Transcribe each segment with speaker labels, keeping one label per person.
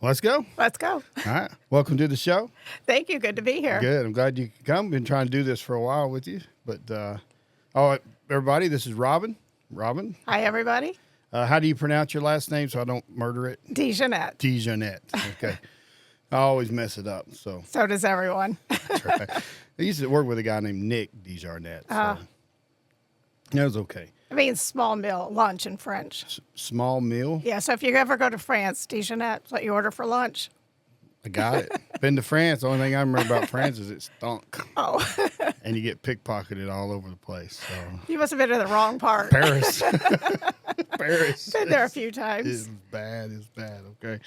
Speaker 1: Let's go.
Speaker 2: Let's go.
Speaker 1: All right. Welcome to the show.
Speaker 2: Thank you. Good to be here.
Speaker 1: Good. I'm glad you could come. Been trying to do this for a while with you. But, everybody, this is Robin. Robin.
Speaker 2: Hi, everybody.
Speaker 1: How do you pronounce your last name so I don't murder it?
Speaker 2: DeJeanette.
Speaker 1: DeJeanette. Okay. I always mess it up. So
Speaker 2: does everyone.
Speaker 1: that's right. I used to work with a guy named Nick DeJarnette. So it was okay.
Speaker 2: It means small meal, lunch in French.
Speaker 1: Small meal?
Speaker 2: Yeah, so if you ever go to France, DeJeanette, what you order for lunch.
Speaker 1: I got it. Been to France. The only thing I remember about France is it stunk.
Speaker 2: Oh.
Speaker 1: And you get pickpocketed all over the place. So
Speaker 2: You must have been in the wrong part.
Speaker 1: Paris. Paris.
Speaker 2: Been there a few times.
Speaker 1: It's bad. It's bad. Okay.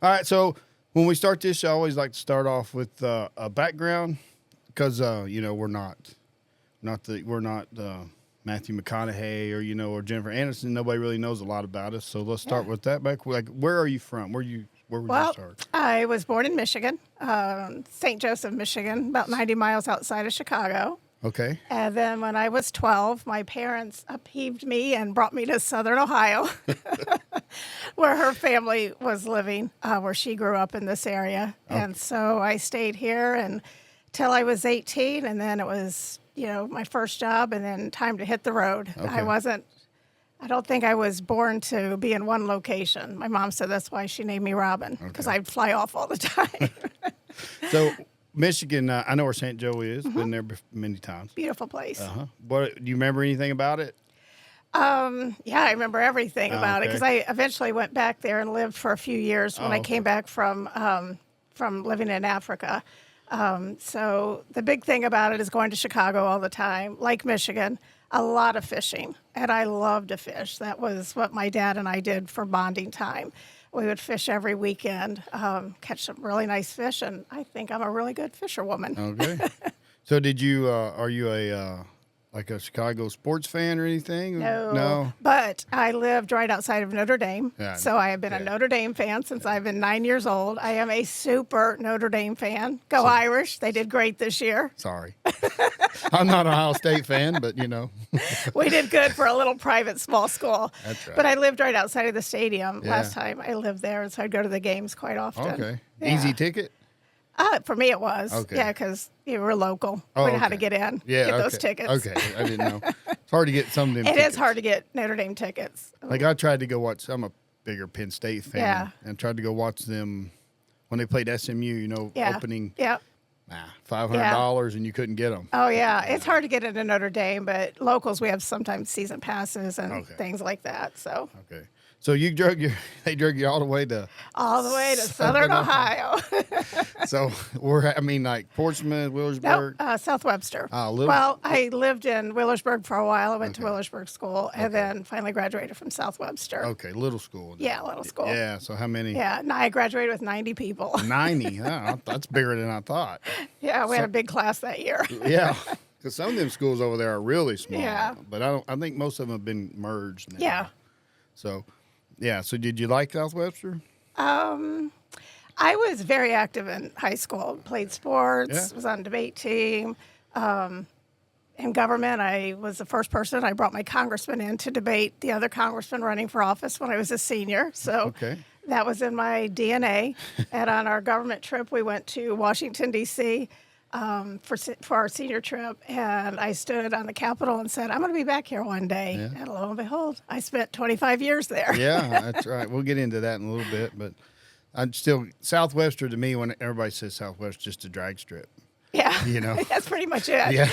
Speaker 1: All right. So when we start this, I always like to start off with a background because we're not Matthew McConaughey or Jennifer Aniston. Nobody really knows a lot about us. So let's start with that. Like, where are you from? Where would you start?
Speaker 2: I was born in Michigan, St. Joseph, Michigan, about 90 miles outside of Chicago.
Speaker 1: Okay.
Speaker 2: And then when I was 12, my parents upheaved me and brought me to Southern Ohio, where her family was living, where she grew up in this area. Okay. And so I stayed here until I was 18, and then it was, my first job, and then time to hit the road. Okay. I don't think I was born to be in one location. My mom said that's why she named me Robin, because I'd fly off all the time.
Speaker 1: So Michigan, I know where St. Joe is. Been there many times.
Speaker 2: Beautiful place.
Speaker 1: What do you remember anything about it?
Speaker 2: Yeah, I remember everything about it because I eventually went back there and lived for a few years when I came back from living in Africa. So the big thing about it is going to Chicago all the time, like Michigan, a lot of fishing. And I love to fish. That was what my dad and I did for bonding time. We would fish every weekend, catch some really nice fish, and I think I'm a really good fisherwoman.
Speaker 1: Okay. So did you, are you a Chicago sports fan or anything?
Speaker 2: No. But I lived right outside of Notre Dame.
Speaker 1: Yeah,
Speaker 2: so I have been a Notre Dame fan since I've been 9 years old. I am a super Notre Dame fan. Go Irish. They did great this year.
Speaker 1: Sorry. I'm not an Ohio State fan, but
Speaker 2: We did good for a little private small school.
Speaker 1: That's right.
Speaker 2: But I lived right outside of the stadium last time I lived there, and so I'd go to the games quite often.
Speaker 1: Okay.
Speaker 2: Yeah.
Speaker 1: Easy ticket?
Speaker 2: For me, it was.
Speaker 1: Okay.
Speaker 2: Yeah, because you were local. We knew how to get in, get those tickets.
Speaker 1: Okay, I didn't know. It's hard to get some of them
Speaker 2: It
Speaker 1: tickets.
Speaker 2: is hard to get Notre Dame tickets.
Speaker 1: Like, I tried to go watch, I'm a bigger Penn State fan.
Speaker 2: Yeah.
Speaker 1: And tried to go watch them when they played SMU, opening $500 and you couldn't get them.
Speaker 2: Oh, yeah. It's hard to get into Notre Dame, but locals, we have sometimes season passes and things like that. So.
Speaker 1: Okay. So they drug you all the way to
Speaker 2: Southern Ohio.
Speaker 1: So Portsmouth, Willersburg?
Speaker 2: No, South Webster.
Speaker 1: Well,
Speaker 2: I lived in Willersburg for a while. I went to Willersburg School and then finally graduated from South Webster.
Speaker 1: Okay, little school.
Speaker 2: Yeah, little school.
Speaker 1: Yeah, so how many?
Speaker 2: Yeah, I graduated with 90 people.
Speaker 1: 90? Oh, that's bigger than I thought.
Speaker 2: Yeah, we had a big class that year.
Speaker 1: Yeah, because some of them schools over there are really small.
Speaker 2: Yeah.
Speaker 1: But I think most of them have been merged now.
Speaker 2: Yeah.
Speaker 1: So, so did you like South Webster?
Speaker 2: I was very active in high school. Played sports, was on a debate team. In government, I was the first person. I brought my congressman in to debate the other congressman running for office when I was a senior. So that was in my DNA. And on our government trip, we went to Washington, D.C., for our senior trip, and I stood on the Capitol and said, I'm going to be back here one day. Yeah. And lo and behold, I spent 25 years there.
Speaker 1: Yeah, that's right. We'll get into that in a little bit, but South Webster to me, when everybody says Southwest, just a drag strip.
Speaker 2: Yeah, that's pretty much it.
Speaker 1: Yeah,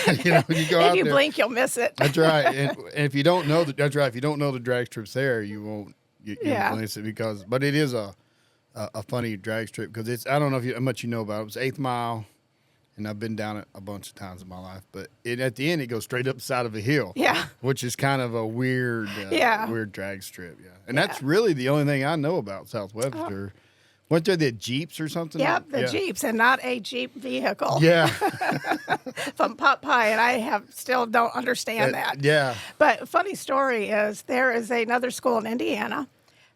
Speaker 1: you go out
Speaker 2: if you
Speaker 1: there,
Speaker 2: blink, you'll miss it.
Speaker 1: That's right. And if you don't know if you don't know the drag strips there, you won't. You miss it but it is a funny drag strip because I don't know how much you know about it. It was 8th Mile. And I've been down it a bunch of times in my life, but at the end it goes straight up the side of a hill.
Speaker 2: Yeah,
Speaker 1: which is kind of a weird drag strip. Yeah, and that's really the only thing I know about South Webster. Weren't there the Jeeps or something?
Speaker 2: Yep, the Jeeps, and not a Jeep vehicle.
Speaker 1: Yeah,
Speaker 2: from pot pie, and I still don't understand that.
Speaker 1: Yeah,
Speaker 2: but funny story is there is another school in Indiana.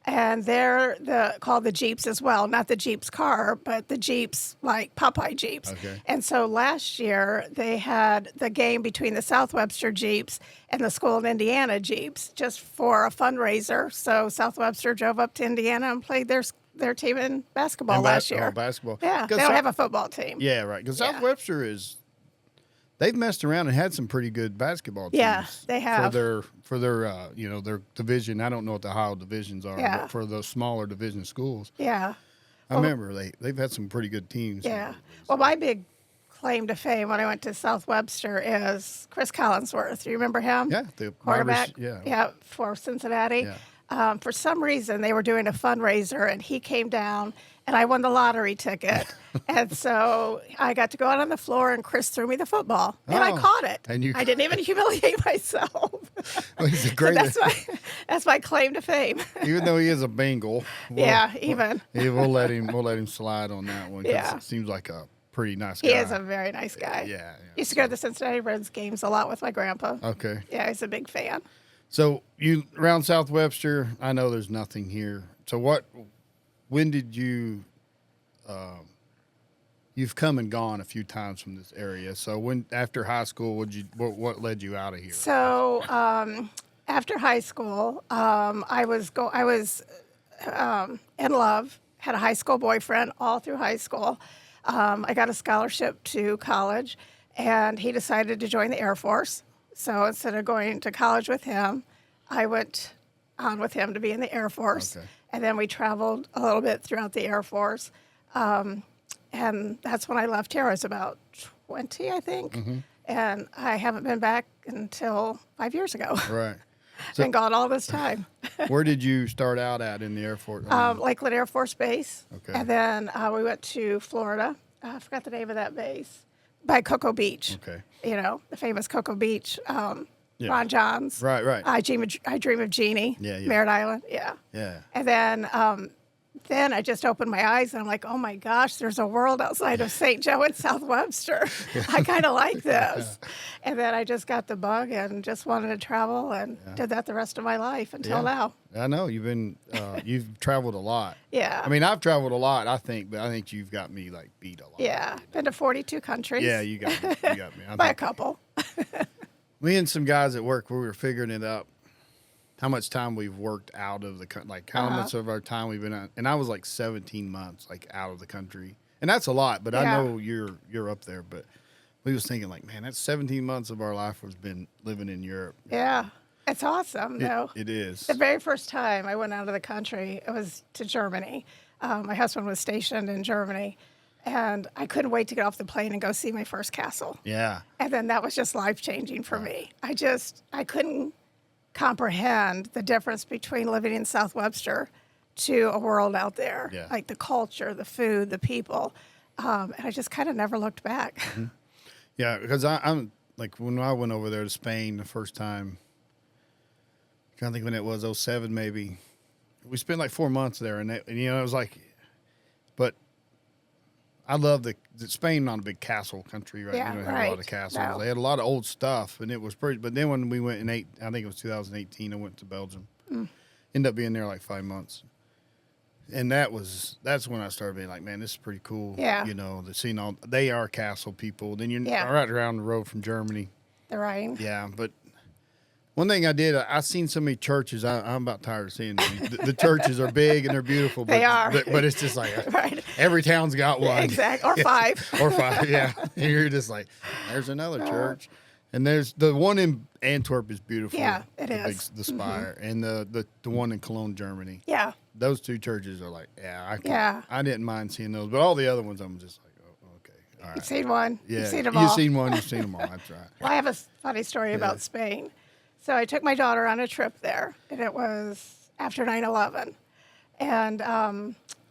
Speaker 2: And they're called the Jeeps as well. Not the Jeeps car, but the Jeeps, like Popeye Jeeps.
Speaker 1: Okay.
Speaker 2: And so last year, they had the game between the South Webster Jeeps and the school in Indiana Jeeps just for a fundraiser. So South Webster drove up to Indiana and played their team in basketball last year.
Speaker 1: Oh, basketball.
Speaker 2: Yeah, they don't have a football team.
Speaker 1: Yeah, right. Because South Webster they've messed around and had some pretty good basketball teams.
Speaker 2: Yeah, they have.
Speaker 1: For their their division. I don't know what the Ohio divisions are, but for the smaller division schools.
Speaker 2: Yeah.
Speaker 1: I remember they've had some pretty good teams.
Speaker 2: Yeah. Well, my big claim to fame when I went to South Webster is Chris Collinsworth. Do you remember him?
Speaker 1: Yeah, the
Speaker 2: quarterback.
Speaker 1: Yeah,
Speaker 2: for Cincinnati.
Speaker 1: Yeah.
Speaker 2: For some reason, they were doing a fundraiser, and he came down, and I won the lottery ticket. And so I got to go out on the floor, and Chris threw me the football, and I caught it.
Speaker 1: And I
Speaker 2: didn't even humiliate myself.
Speaker 1: Well, he's a great.
Speaker 2: So that's my claim to fame.
Speaker 1: Even though he is a Bengal. We'll let him slide on that one.
Speaker 2: Yeah.
Speaker 1: It seems like a pretty nice guy.
Speaker 2: He is a very nice guy.
Speaker 1: Yeah.
Speaker 2: Used to go to the Cincinnati Reds games a lot with my grandpa.
Speaker 1: Okay.
Speaker 2: Yeah, he's a big fan.
Speaker 1: So you around South Webster, I know there's nothing here. So when did you, you've come and gone a few times from this area. So after high school, what led you out of here?
Speaker 2: So after high school, I was in love, had a high school boyfriend all through high school. I got a scholarship to college, and he decided to join the Air Force. So instead of going to college with him, I went on with him to be in the Air Force.
Speaker 1: Okay.
Speaker 2: And then we traveled a little bit throughout the Air Force. And that's when I left here. I was about 20, I think. Mm-hmm. And I haven't been back until 5 years ago.
Speaker 1: Right.
Speaker 2: So, been gone all this time.
Speaker 1: Where did you start out at in the Air Force?
Speaker 2: Lakeland Air Force Base.
Speaker 1: Okay.
Speaker 2: And then we went to Florida. I forgot the name of that base. By Cocoa Beach.
Speaker 1: Okay.
Speaker 2: You know, the famous Cocoa Beach. Ron Johns.
Speaker 1: Right.
Speaker 2: I Dream of Jeannie.
Speaker 1: Yeah.
Speaker 2: Merritt Island. Yeah.
Speaker 1: Yeah.
Speaker 2: And then I just opened my eyes and I'm like, oh my gosh, there's a world outside of St. Joe and South Webster. I kind of like this. And then I just got the bug and just wanted to travel and did that the rest of my life until now.
Speaker 1: I know you've traveled a lot.
Speaker 2: Yeah.
Speaker 1: I mean, I've traveled a lot, I think, but I think you've got me like beat a lot.
Speaker 2: Yeah. Been to 42 countries.
Speaker 1: Yeah, you got me.
Speaker 2: By a couple.
Speaker 1: Me and some guys at work, we were figuring it out. How much time we've worked out of the country, like how much of our time we've been out. And I was like 17 months, like out of the country. And that's a lot, but I know you're up there. But we was thinking like, man, that's 17 months of our life was been living in Europe.
Speaker 2: Yeah. It's awesome, though.
Speaker 1: It is.
Speaker 2: The very first time I went out of the country, it was to Germany. My husband was stationed in Germany. And I couldn't wait to get off the plane and go see my first castle.
Speaker 1: Yeah.
Speaker 2: And then that was just life-changing for me. I couldn't comprehend the difference between living in South Webster to a world out there.
Speaker 1: Yeah.
Speaker 2: Like the culture, the food, the people. And I just kind of never looked back.
Speaker 1: Mm-hmm. Yeah, because I'm like when I went over there to Spain the first time, I can't think when it was, 07 maybe. We spent like 4 months there, and it was like, but I love the Spain, not a big castle country, right?
Speaker 2: Yeah,
Speaker 1: you don't have a lot of castles.
Speaker 2: No.
Speaker 1: They had a lot of old stuff, and it was pretty. But then when we went I think it was 2018, I went to Belgium. Ended up being there like 5 months, and that's when I started being like, man, this is pretty cool.
Speaker 2: Yeah.
Speaker 1: They are castle people. Then you're right around the road from Germany.
Speaker 2: The Rhine.
Speaker 1: Yeah, but one thing I did, I seen so many churches. I'm about tired of seeing them. The churches are big and they're beautiful. But,
Speaker 2: they are.
Speaker 1: But it's just like every town's got one.
Speaker 2: Exactly. Or 5.
Speaker 1: Or 5, yeah. And you're just like, there's another church. And there's the one in Antwerp is beautiful.
Speaker 2: Yeah, it is.
Speaker 1: The spire. And the one in Cologne, Germany.
Speaker 2: Yeah.
Speaker 1: Those 2 churches are like,
Speaker 2: I
Speaker 1: didn't mind seeing those. But all the other ones, I'm just like, oh, okay. All right.
Speaker 2: You've seen one.
Speaker 1: Yeah.
Speaker 2: You've seen them all.
Speaker 1: You've seen one. You've seen them all. That's right.
Speaker 2: Well, I have a funny story about Spain. So I took my daughter on a trip there, and it was after 9/11. And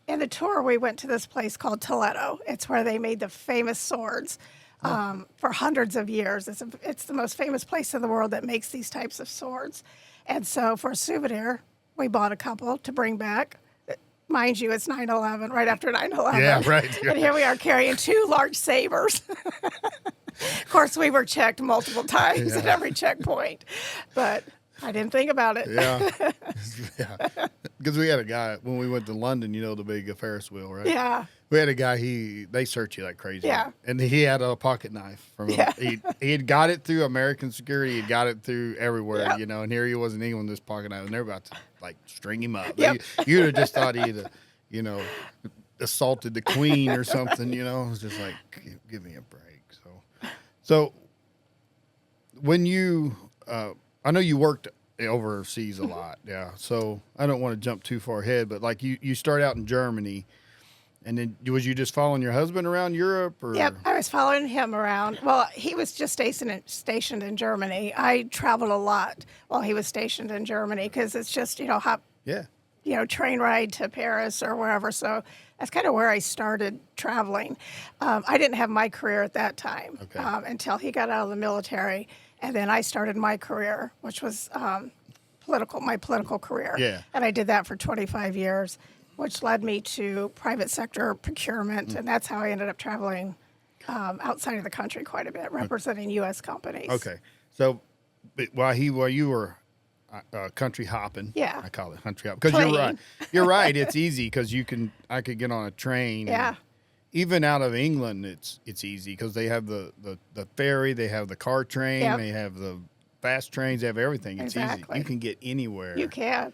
Speaker 2: in the tour, we went to this place called Toledo. It's where they made the famous swords for hundreds of years. It's the most famous place in the world that makes these types of swords. And so for a souvenir, we bought a couple to bring back. Mind you, it's 9/11, right after 9/11.
Speaker 1: Yeah, right.
Speaker 2: And here we are carrying 2 large sabers. Of course, we were checked multiple times at every checkpoint, but I didn't think about it.
Speaker 1: Yeah. Yeah. Because we had a guy, when we went to London, the big Ferris wheel, right?
Speaker 2: Yeah.
Speaker 1: We had a guy, they search you like crazy.
Speaker 2: Yeah.
Speaker 1: And he had a pocket knife. He had got it through American security. He had got it through everywhere, and here he was in England, this pocket knife, and they're about to, like, string him up.
Speaker 2: Yep.
Speaker 1: You'd have just thought he'd assaulted the queen or something. It's just like, give me a break. So when you, I know you worked overseas a lot, yeah. So I don't want to jump too far ahead, but like you start out in Germany, and then was you just following your husband around Europe, or?
Speaker 2: Yep, I was following him around. Well, he was just stationed in Germany. I traveled a lot while he was stationed in Germany because it's just train ride to Paris or wherever. So that's kind of where I started traveling. I didn't have my career at that time until he got out of the military. And then I started my career, which was my political career.
Speaker 1: Yeah.
Speaker 2: And I did that for 25 years, which led me to private sector procurement. And that's how I ended up traveling outside of the country quite a bit, representing U.S. companies.
Speaker 1: Okay. So while you were country hopping.
Speaker 2: Yeah.
Speaker 1: I call it country hopping. Because you're right. You're right. It's easy because I could get on a train.
Speaker 2: Yeah.
Speaker 1: Even out of England, it's easy because they have the ferry, they have the car train, they have the fast trains, they have everything. It's easy. You can get anywhere.
Speaker 2: You can.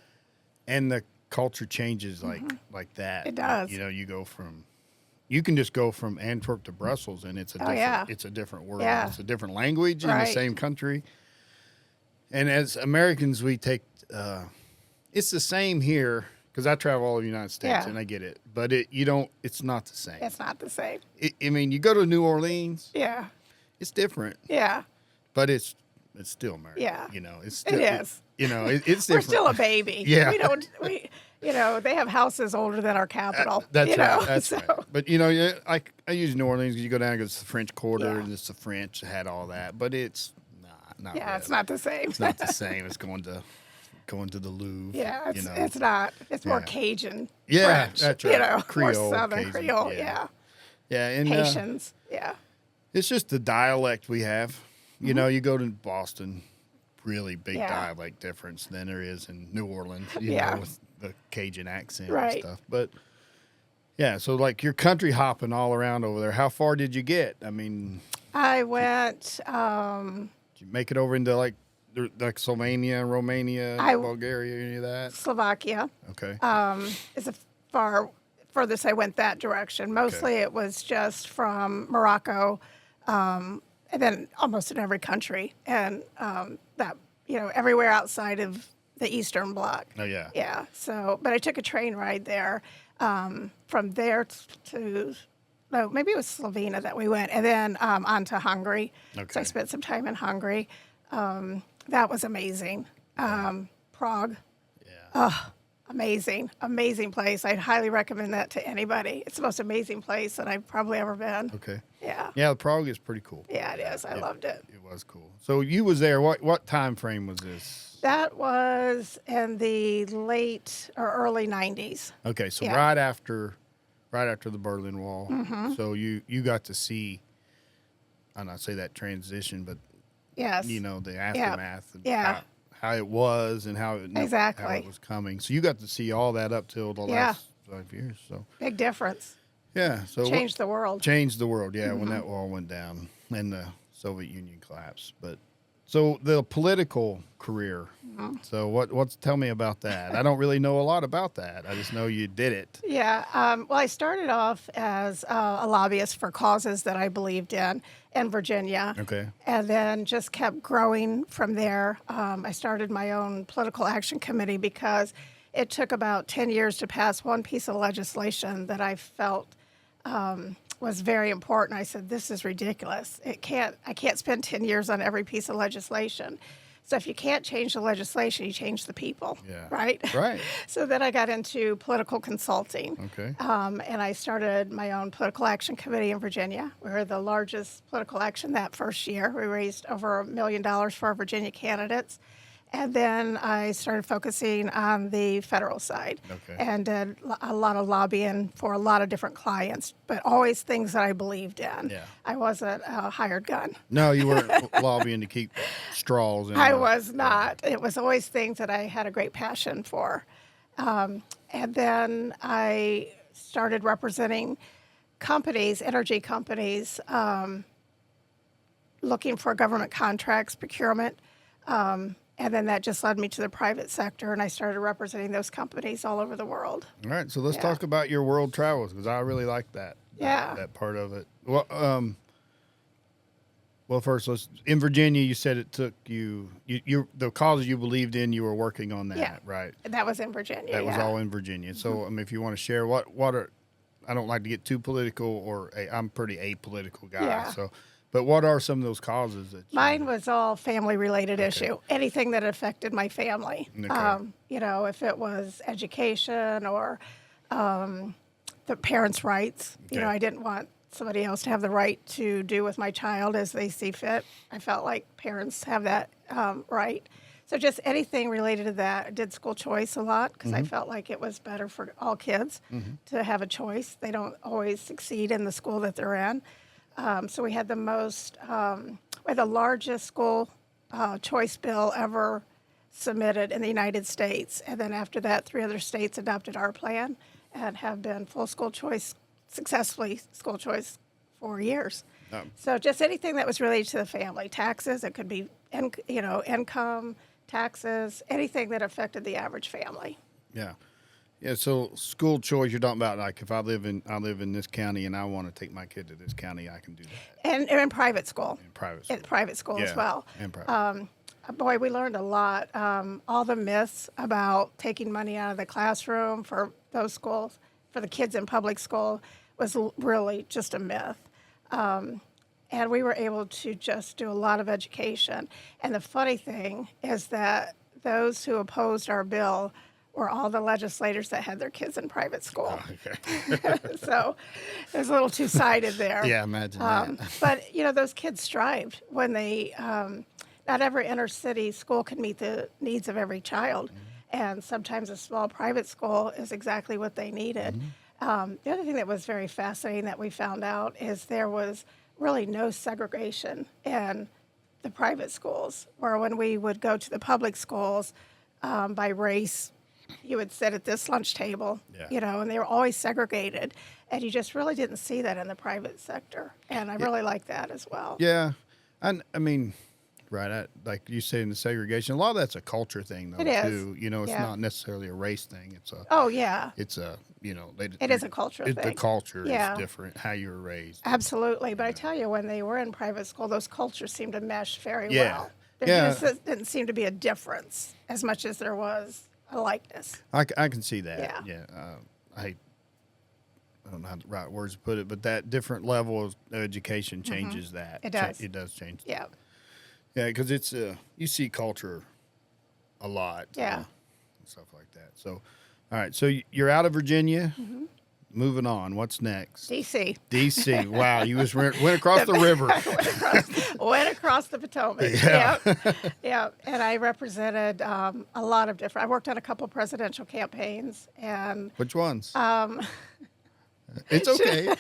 Speaker 1: And the culture changes like that.
Speaker 2: It does.
Speaker 1: You can just go from Antwerp to Brussels, and it's a different world.
Speaker 2: Yeah.
Speaker 1: It's a different language in the same country. And as Americans, we take it's the same here because I travel all over the United States and I get it, but it's not the same.
Speaker 2: It's not the same.
Speaker 1: You go to New Orleans, it's different.
Speaker 2: Yeah,
Speaker 1: but it's still America.
Speaker 2: Yeah,
Speaker 1: it's still,
Speaker 2: it is.
Speaker 1: It's different.
Speaker 2: We're still a baby.
Speaker 1: Yeah,
Speaker 2: they have houses older than our capital.
Speaker 1: That's right. That's right. But I use New Orleans because you go down and go to the French Quarter, and it's the French had all that, but it's. Not really.
Speaker 2: It's not the same.
Speaker 1: It's not the same as going to the Louvre.
Speaker 2: Yeah, it's not. It's more Cajun
Speaker 1: French. That's right.
Speaker 2: Creole, more Southern
Speaker 1: Cajun.
Speaker 2: Creole. Yeah.
Speaker 1: And
Speaker 2: Haitians.
Speaker 1: It's just the dialect we have. You go to Boston, really big dialect difference than there is in New Orleans. With the Cajun accent and stuff. But so like you're country hopping all around over there. How far did you get?
Speaker 2: I went.
Speaker 1: Did you make it over into like Slovenia, Romania, Bulgaria, any of that?
Speaker 2: Slovakia.
Speaker 1: Okay.
Speaker 2: Is a furthest I went that direction. Mostly it was just from Morocco, and then almost in every country, and everywhere outside of the Eastern Bloc.
Speaker 1: Oh yeah.
Speaker 2: Yeah. So, but I took a train ride there. From there to. No, maybe it was Slovenia that we went, and then on to Hungary. Okay. So I spent some time in Hungary. That was amazing. Prague. Yeah. Oh, amazing place. I'd highly recommend that to anybody. It's the most amazing place that I've probably ever been.
Speaker 1: Okay.
Speaker 2: Yeah.
Speaker 1: Yeah, Prague is pretty cool.
Speaker 2: Yeah, it is. I loved it.
Speaker 1: It was cool. So you was there. What time frame was this?
Speaker 2: That was in the late or early 90s.
Speaker 1: Okay, so right after the Berlin Wall. Mm-hmm. So you got to see, I'll not say that transition, but the aftermath of how it was and how it was coming. So you got to see all that up till the last 5 years. So
Speaker 2: big difference.
Speaker 1: Yeah. So
Speaker 2: changed the world.
Speaker 1: Changed the world, when that wall went down and the Soviet Union collapsed. But so the political career. Mm-hmm. So tell me about that. I don't really know a lot about that. I just know you did it.
Speaker 2: Yeah. Well, I started off as a lobbyist for causes that I believed in Virginia.
Speaker 1: Okay.
Speaker 2: And then just kept growing from there. I started my own political action committee because it took about 10 years to pass one piece of legislation that I felt was very important. I said, this is ridiculous. I can't spend 10 years on every piece of legislation. So if you can't change the legislation, you change the people, right?
Speaker 1: Right.
Speaker 2: So then I got into political consulting.
Speaker 1: Okay.
Speaker 2: And I started my own political action committee in Virginia. We were the largest political action that first year. We raised over $1 million for our Virginia candidates. And then I started focusing on the federal side and did a lot of lobbying for a lot of different clients, but always things that I believed in. Yeah. I wasn't a hired gun.
Speaker 1: No, you weren't lobbying to keep straws in.
Speaker 2: I was not. It was always things that I had a great passion for. And then I started representing companies, energy companies, looking for government contracts, procurement, And then that just led me to the private sector, and I started representing those companies all over the world.
Speaker 1: All right, so let's talk about your world travels, because I really like that. That part of it. Well, first, in Virginia, you said it took you the causes you believed in, you were working on that, right?
Speaker 2: That was in Virginia.
Speaker 1: That was all in Virginia. So, if you want to share, what are, I don't like to get too political, I'm a pretty apolitical guy. So, but what are some of those causes that
Speaker 2: mine was all family related issue, anything that affected my family. If it was education or the parents' rights, I didn't want somebody else to have the right to do with my child as they see fit. I felt like parents have that right. So just anything related to that. I did school choice a lot because I felt like it was better for all kids to have a choice. They don't always succeed in the school that they're in. So we had the largest school choice bill ever submitted in the United States. And then after that, 3 other states adopted our plan and have been full school choice, successfully school choice for years. So just anything that was related to the family, taxes, it could be, income, taxes, anything that affected the average family.
Speaker 1: Yeah. Yeah, so school choice, you're talking about, like, if I live in this county and I want to take my kid to this county, I can do that.
Speaker 2: And in private school.
Speaker 1: In private school.
Speaker 2: As well.
Speaker 1: And private.
Speaker 2: Boy, we learned a lot. All the myths about taking money out of the classroom for those schools, for the kids in public school, was really just a myth. And we were able to just do a lot of education. And the funny thing is that those who opposed our bill were all the legislators that had their kids in private school.
Speaker 1: Oh, okay.
Speaker 2: So it was a little two-sided there.
Speaker 1: Yeah, imagine that.
Speaker 2: But, those kids strived when they, not every inner city school can meet the needs of every child. And sometimes a small private school is exactly what they needed. The other thing that was very fascinating that we found out is there was really no segregation in the private schools, where when we would go to the public schools by race, you would sit at this lunch table, and they were always segregated. And you just really didn't see that in the private sector. And I really like that as well.
Speaker 1: Yeah. I mean, right, like you say in the segregation, a lot of that's a culture thing, though, too. It's not necessarily a race thing. It's a it
Speaker 2: is a culture thing.
Speaker 1: The culture is different, how you were raised.
Speaker 2: Absolutely. But I tell you, when they were in private school, those cultures seemed to mesh very well. There just didn't seem to be a difference as much as there was a likeness.
Speaker 1: I can see that. Yeah. I don't know how the right words to put it, but that different level of education changes that.
Speaker 2: It does.
Speaker 1: It does change.
Speaker 2: Yeah.
Speaker 1: Yeah, because it's you see culture a lot.
Speaker 2: Yeah.
Speaker 1: Stuff like that. So, all right. So you're out of Virginia. Moving on. What's next?
Speaker 2: D.C.
Speaker 1: D.C. Wow, you just went across the river.
Speaker 2: went across the Potomac.
Speaker 1: Yeah.
Speaker 2: Yeah. And I represented a lot of different. I worked on a couple presidential campaigns. And
Speaker 1: which ones? It's okay.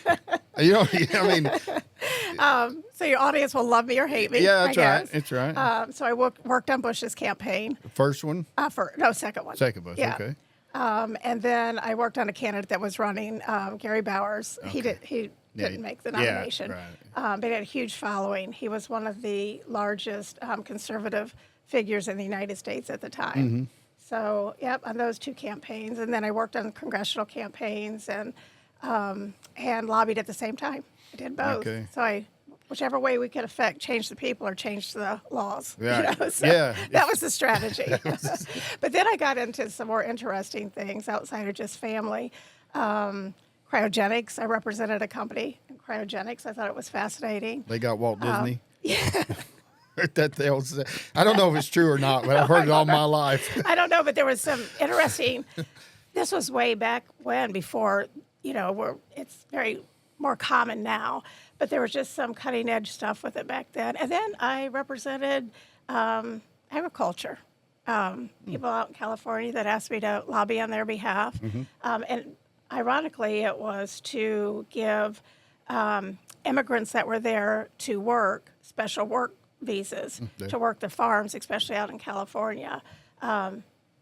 Speaker 2: So your audience will love me or hate me.
Speaker 1: Yeah, that's right. It's right.
Speaker 2: So I worked on Bush's campaign.
Speaker 1: The first one?
Speaker 2: Second one.
Speaker 1: Second Bush. Yeah. Okay.
Speaker 2: And then I worked on a candidate that was running, Gary Bowers.
Speaker 1: Okay.
Speaker 2: He didn't make the nomination.
Speaker 1: Yeah, right.
Speaker 2: But he had a huge following. He was one of the largest conservative figures in the United States at the time. So, on those 2 campaigns. And then I worked on congressional campaigns and lobbied at the same time. I did both.
Speaker 1: Okay.
Speaker 2: So whichever way we could change the people or change the laws.
Speaker 1: Right.
Speaker 2: That was the strategy. But then I got into some more interesting things outside of just family. Cryogenics. I represented a company in cryogenics. I thought it was fascinating.
Speaker 1: They got Walt Disney. Yeah. I don't know if it's true or not, but I've heard it all my life.
Speaker 2: I don't know, but there was some interesting. This was way back when, before it's very more common now, but there was just some cutting edge stuff with it back then. And then I represented agriculture. People out in California that asked me to lobby on their behalf. And ironically, it was to give immigrants that were there to work special work visas to work the farms, especially out in California.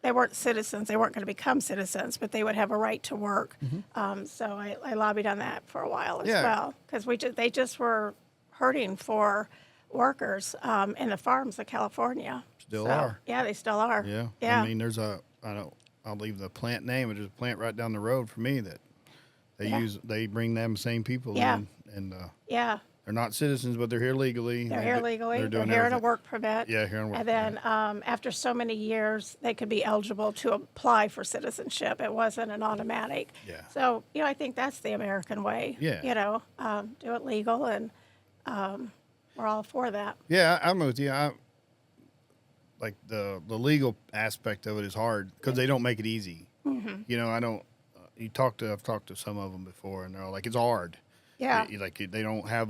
Speaker 2: They weren't citizens. They weren't going to become citizens, but they would have a right to work. So I lobbied on that for a while as well, because they just were hurting for workers in the farms of California.
Speaker 1: Still are.
Speaker 2: Yeah, they still are.
Speaker 1: Yeah.
Speaker 2: Yeah.
Speaker 1: I mean, I'll leave the plant name. There's a plant right down the road for me that they bring them same people in. And
Speaker 2: yeah.
Speaker 1: they're not citizens, but they're here legally.
Speaker 2: They're here legally.
Speaker 1: They're doing
Speaker 2: here on a
Speaker 1: everything.
Speaker 2: work permit.
Speaker 1: Yeah, here on a work
Speaker 2: permit. And then after so many years, they could be eligible to apply for citizenship. It wasn't an automatic.
Speaker 1: Yeah.
Speaker 2: So, I think that's the American way.
Speaker 1: Yeah.
Speaker 2: Do it legal, and we're all for that.
Speaker 1: Yeah, I'm with you. Like the legal aspect of it is hard because they don't make it easy. Mm-hmm. I don't. I've talked to some of them before, and they're all like, it's hard.
Speaker 2: Yeah.
Speaker 1: They don't have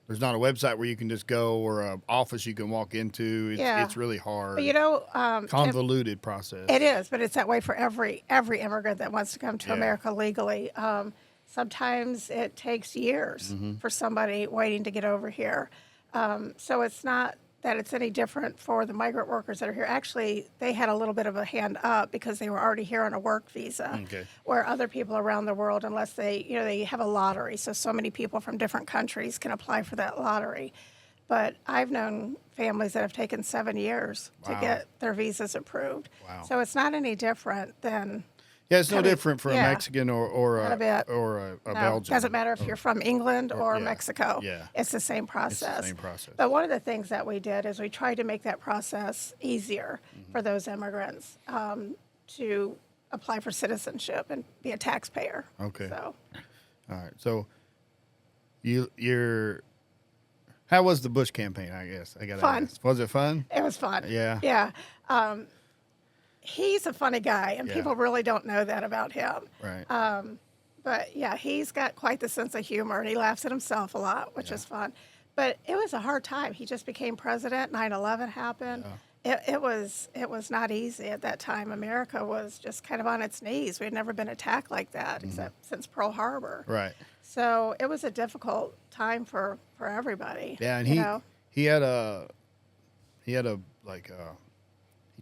Speaker 1: there's not a website where you can just go or an office you can walk into. It's really hard.
Speaker 2: But
Speaker 1: convoluted process.
Speaker 2: It is, but it's that way for every immigrant that wants to come to America legally. Sometimes it takes years for somebody waiting to get over here. So it's not that it's any different for the migrant workers that are here. Actually, they had a little bit of a hand up because they were already here on a work visa, where other people around the world, unless they have a lottery, so many people from different countries can apply for that lottery. But I've known families that have taken 7 years to get their visas approved.
Speaker 1: Wow.
Speaker 2: So it's not any different than...
Speaker 1: Yeah, it's no different for a Mexican or a Belgian.
Speaker 2: It doesn't matter if you're from England or Mexico.
Speaker 1: Yeah.
Speaker 2: It's the same process.
Speaker 1: It's the same process.
Speaker 2: But one of the things that we did is we tried to make that process easier for those immigrants to apply for citizenship and be a taxpayer.
Speaker 1: Okay.
Speaker 2: So.
Speaker 1: All right. So you're... How was the Bush campaign, I guess? I gotta ask. Was it fun?
Speaker 2: It was fun.
Speaker 1: Yeah.
Speaker 2: Yeah. He's a funny guy, and people really don't know that about him.
Speaker 1: Right.
Speaker 2: But, he's got quite the sense of humor, and he laughs at himself a lot, which is fun. But it was a hard time. He just became president. 9/11 happened. Yeah. It was not easy at that time. America was just kind of on its knees. We had never been attacked like that, except since Pearl Harbor.
Speaker 1: Right.
Speaker 2: So it was a difficult time for everybody.
Speaker 1: Yeah, and he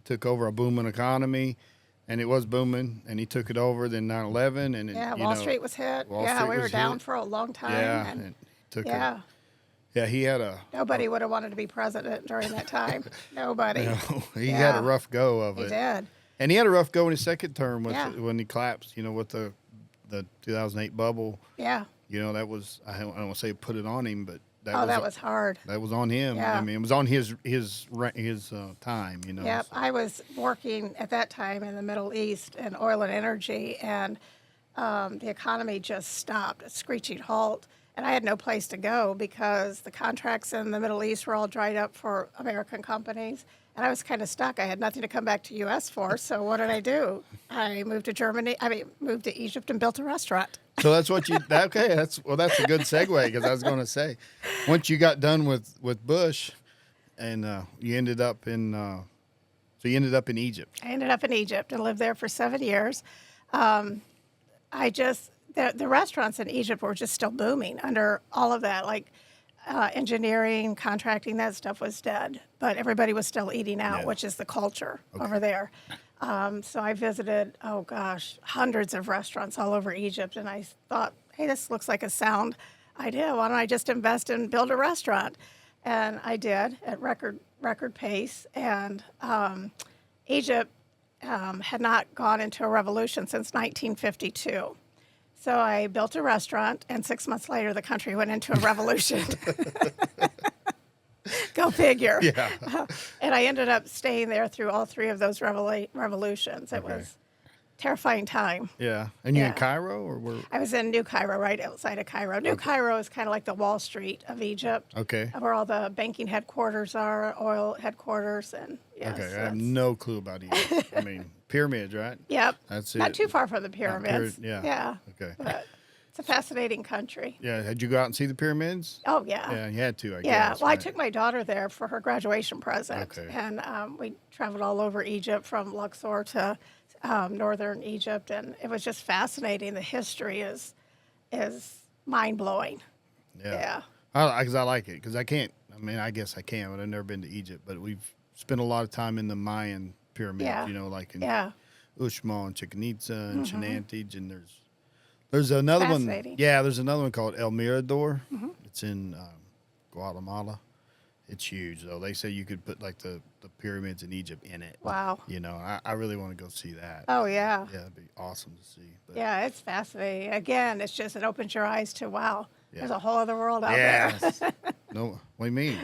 Speaker 1: took over a booming economy, and it was booming, and he took it over. Then 9/11, and
Speaker 2: Wall Street was hit. We were down for a long time.
Speaker 1: Yeah, and took it. Yeah, he had
Speaker 2: nobody would have wanted to be president during that time. Nobody.
Speaker 1: No, he had a rough go of it.
Speaker 2: He did.
Speaker 1: And he had a rough go in his second term when he collapsed. With the 2008 bubble.
Speaker 2: Yeah.
Speaker 1: That was, I don't want to say put it on him, but
Speaker 2: that was hard.
Speaker 1: That was on him.
Speaker 2: Yeah.
Speaker 1: I mean, it was on his time.
Speaker 2: Yep. So. I was working at that time in the Middle East in oil and energy, and the economy just stopped, a screeching halt. And I had no place to go because the contracts in the Middle East were all dried up for American companies. And I was kind of stuck. I had nothing to come back to U.S. for. So what did I do? I moved to Egypt and built a restaurant.
Speaker 1: So that's what you, okay, that's a good segue, because I was going to say, once you got done with Bush and you ended up in Egypt.
Speaker 2: I ended up in Egypt and lived there for 7 years. The restaurants in Egypt were just still booming under all of that, like engineering, contracting, that stuff was dead. But everybody was still eating out, which is the culture over there. So I visited, hundreds of restaurants all over Egypt, and I thought, hey, this looks like a sound idea. Why don't I just invest and build a restaurant? And I did at record pace. And Egypt had not gone into a revolution since 1952. So I built a restaurant, and 6 months later, the country went into a revolution. Go figure.
Speaker 1: Yeah.
Speaker 2: And I ended up staying there through all three of those revolutions. It was a terrifying time.
Speaker 1: Yeah. And you in Cairo, or where?
Speaker 2: I was in New Cairo, right outside of Cairo. New Cairo is kind of like the Wall Street of Egypt.
Speaker 1: Okay.
Speaker 2: Where all the banking headquarters are, oil headquarters, and
Speaker 1: okay. I have no clue about Egypt. I mean, pyramids, right?
Speaker 2: Yep.
Speaker 1: That's it.
Speaker 2: Not too far from the pyramids.
Speaker 1: Yeah. Okay.
Speaker 2: But it's a fascinating country.
Speaker 1: Yeah. Had you go out and see the pyramids?
Speaker 2: Oh, yeah.
Speaker 1: Yeah, you had to, I guess.
Speaker 2: Yeah. Well,
Speaker 1: right?
Speaker 2: I took my daughter there for her graduation present.
Speaker 1: Okay.
Speaker 2: And we traveled all over Egypt, from Luxor to northern Egypt, and it was just fascinating. The history is mind-blowing.
Speaker 1: Yeah. Because I like it. Because I can't, I guess I can, but I've never been to Egypt. But we've spent a lot of time in the Mayan pyramids, like in Uxmal and Chichen Itza and Chinantij, and there's another one. Yeah, there's another one called El Mirador. It's in Guatemala, It's huge, though. They say you could put like the pyramids in Egypt in it.
Speaker 2: Wow.
Speaker 1: I really want to go see that.
Speaker 2: Oh, yeah.
Speaker 1: Yeah, it'd be awesome to see. But,
Speaker 2: yeah, it's fascinating. Again, it's just, it opens your eyes to, wow,
Speaker 1: yeah.
Speaker 2: there's a whole other world out there.
Speaker 1: No, what do you mean?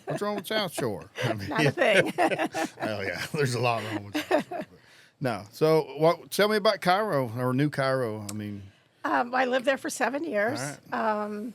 Speaker 1: What's wrong with South Shore? I mean,
Speaker 2: Not a thing.
Speaker 1: Oh, yeah. There's a lot wrong with South Shore. No. So, tell me about Cairo or New Cairo. I mean,
Speaker 2: I lived there for 7 years.
Speaker 1: all right.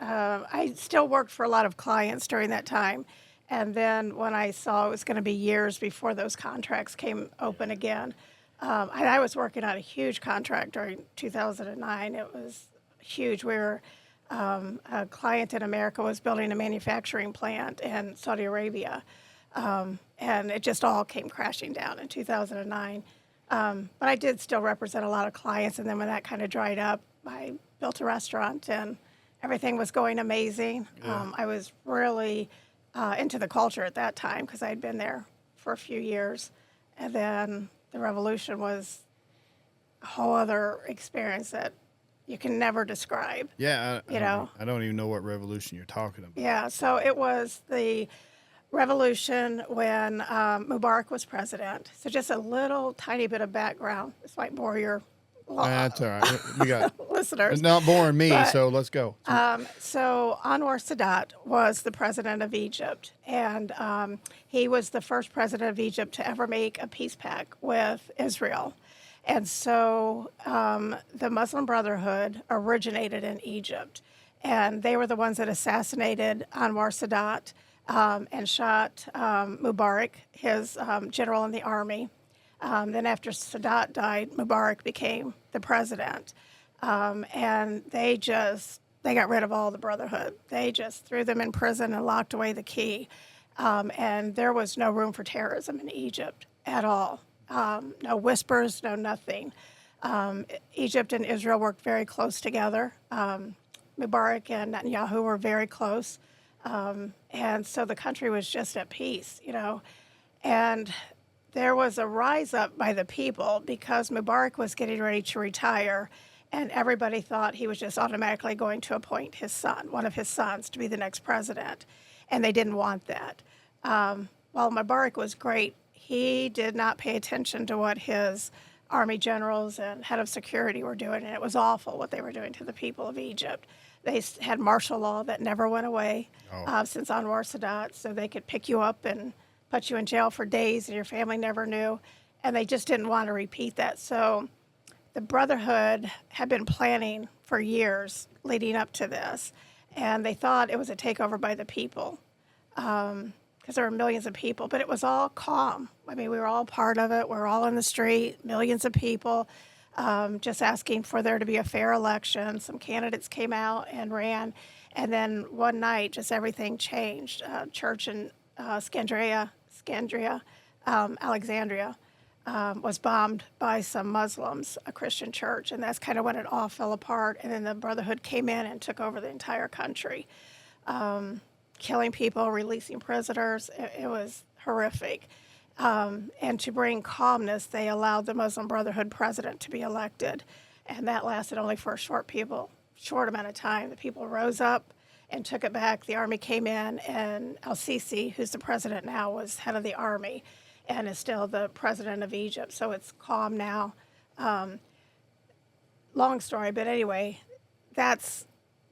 Speaker 2: I still worked for a lot of clients during that time. And then when I saw it was going to be years before those contracts came open again, and I was working on a huge contract during 2009. It was huge. We were, a client in America was building a manufacturing plant in Saudi Arabia. And it just all came crashing down in 2009. But I did still represent a lot of clients. And then when that kind of dried up, I built a restaurant and everything was going amazing.
Speaker 1: Yeah.
Speaker 2: I was really into the culture at that time because I had been there for a few years. And then the revolution was a whole other experience that you can never describe.
Speaker 1: Yeah, I don't even know what revolution you're talking about.
Speaker 2: Yeah, so it was the revolution when Mubarak was president. So just a little tiny bit of background. This might bore your
Speaker 1: That's all right. We got
Speaker 2: listeners.
Speaker 1: It's not boring me, so let's go.
Speaker 2: So Anwar Sadat was the president of Egypt, and he was the first president of Egypt to ever make a peace pact with Israel. And so the Muslim Brotherhood originated in Egypt, and they were the ones that assassinated Anwar Sadat and shot Mubarak, his general in the army. Then after Sadat died, Mubarak became the president. And they got rid of all the Brotherhood. They just threw them in prison and locked away the key. And there was no room for terrorism in Egypt at all. No whispers, no nothing. Egypt and Israel worked very close together. Mubarak and Netanyahu were very close. And so the country was just at peace, And there was a rise up by the people because Mubarak was getting ready to retire, and everybody thought he was just automatically going to appoint his son, one of his sons, to be the next president. And they didn't want that. While Mubarak was great, he did not pay attention to what his army generals and head of security were doing, and it was awful what they were doing to the people of Egypt. They had martial law that never went away since Anwar Sadat, so they could pick you up and put you in jail for days and your family never knew, and they just didn't want to repeat that. So the Brotherhood had been planning for years leading up to this, and they thought it was a takeover by the people because there were millions of people, but it was all calm. I mean, we were all part of it. We were all in the street, millions of people, just asking for there to be a fair election. Some candidates came out and ran, and then one night, just everything changed. Church in Alexandria, was bombed by some Muslims, a Christian church, and that's kind of when it all fell apart. And then the Brotherhood came in and took over the entire country, killing people, releasing prisoners. It was horrific. And to bring calmness, they allowed the Muslim Brotherhood president to be elected, and that lasted only for a short amount of time. The people rose up and took it back. The army came in, and al-Sisi, who's the president now, was head of the army and is still the president of Egypt. So it's calm now. Long story, but anyway, that's,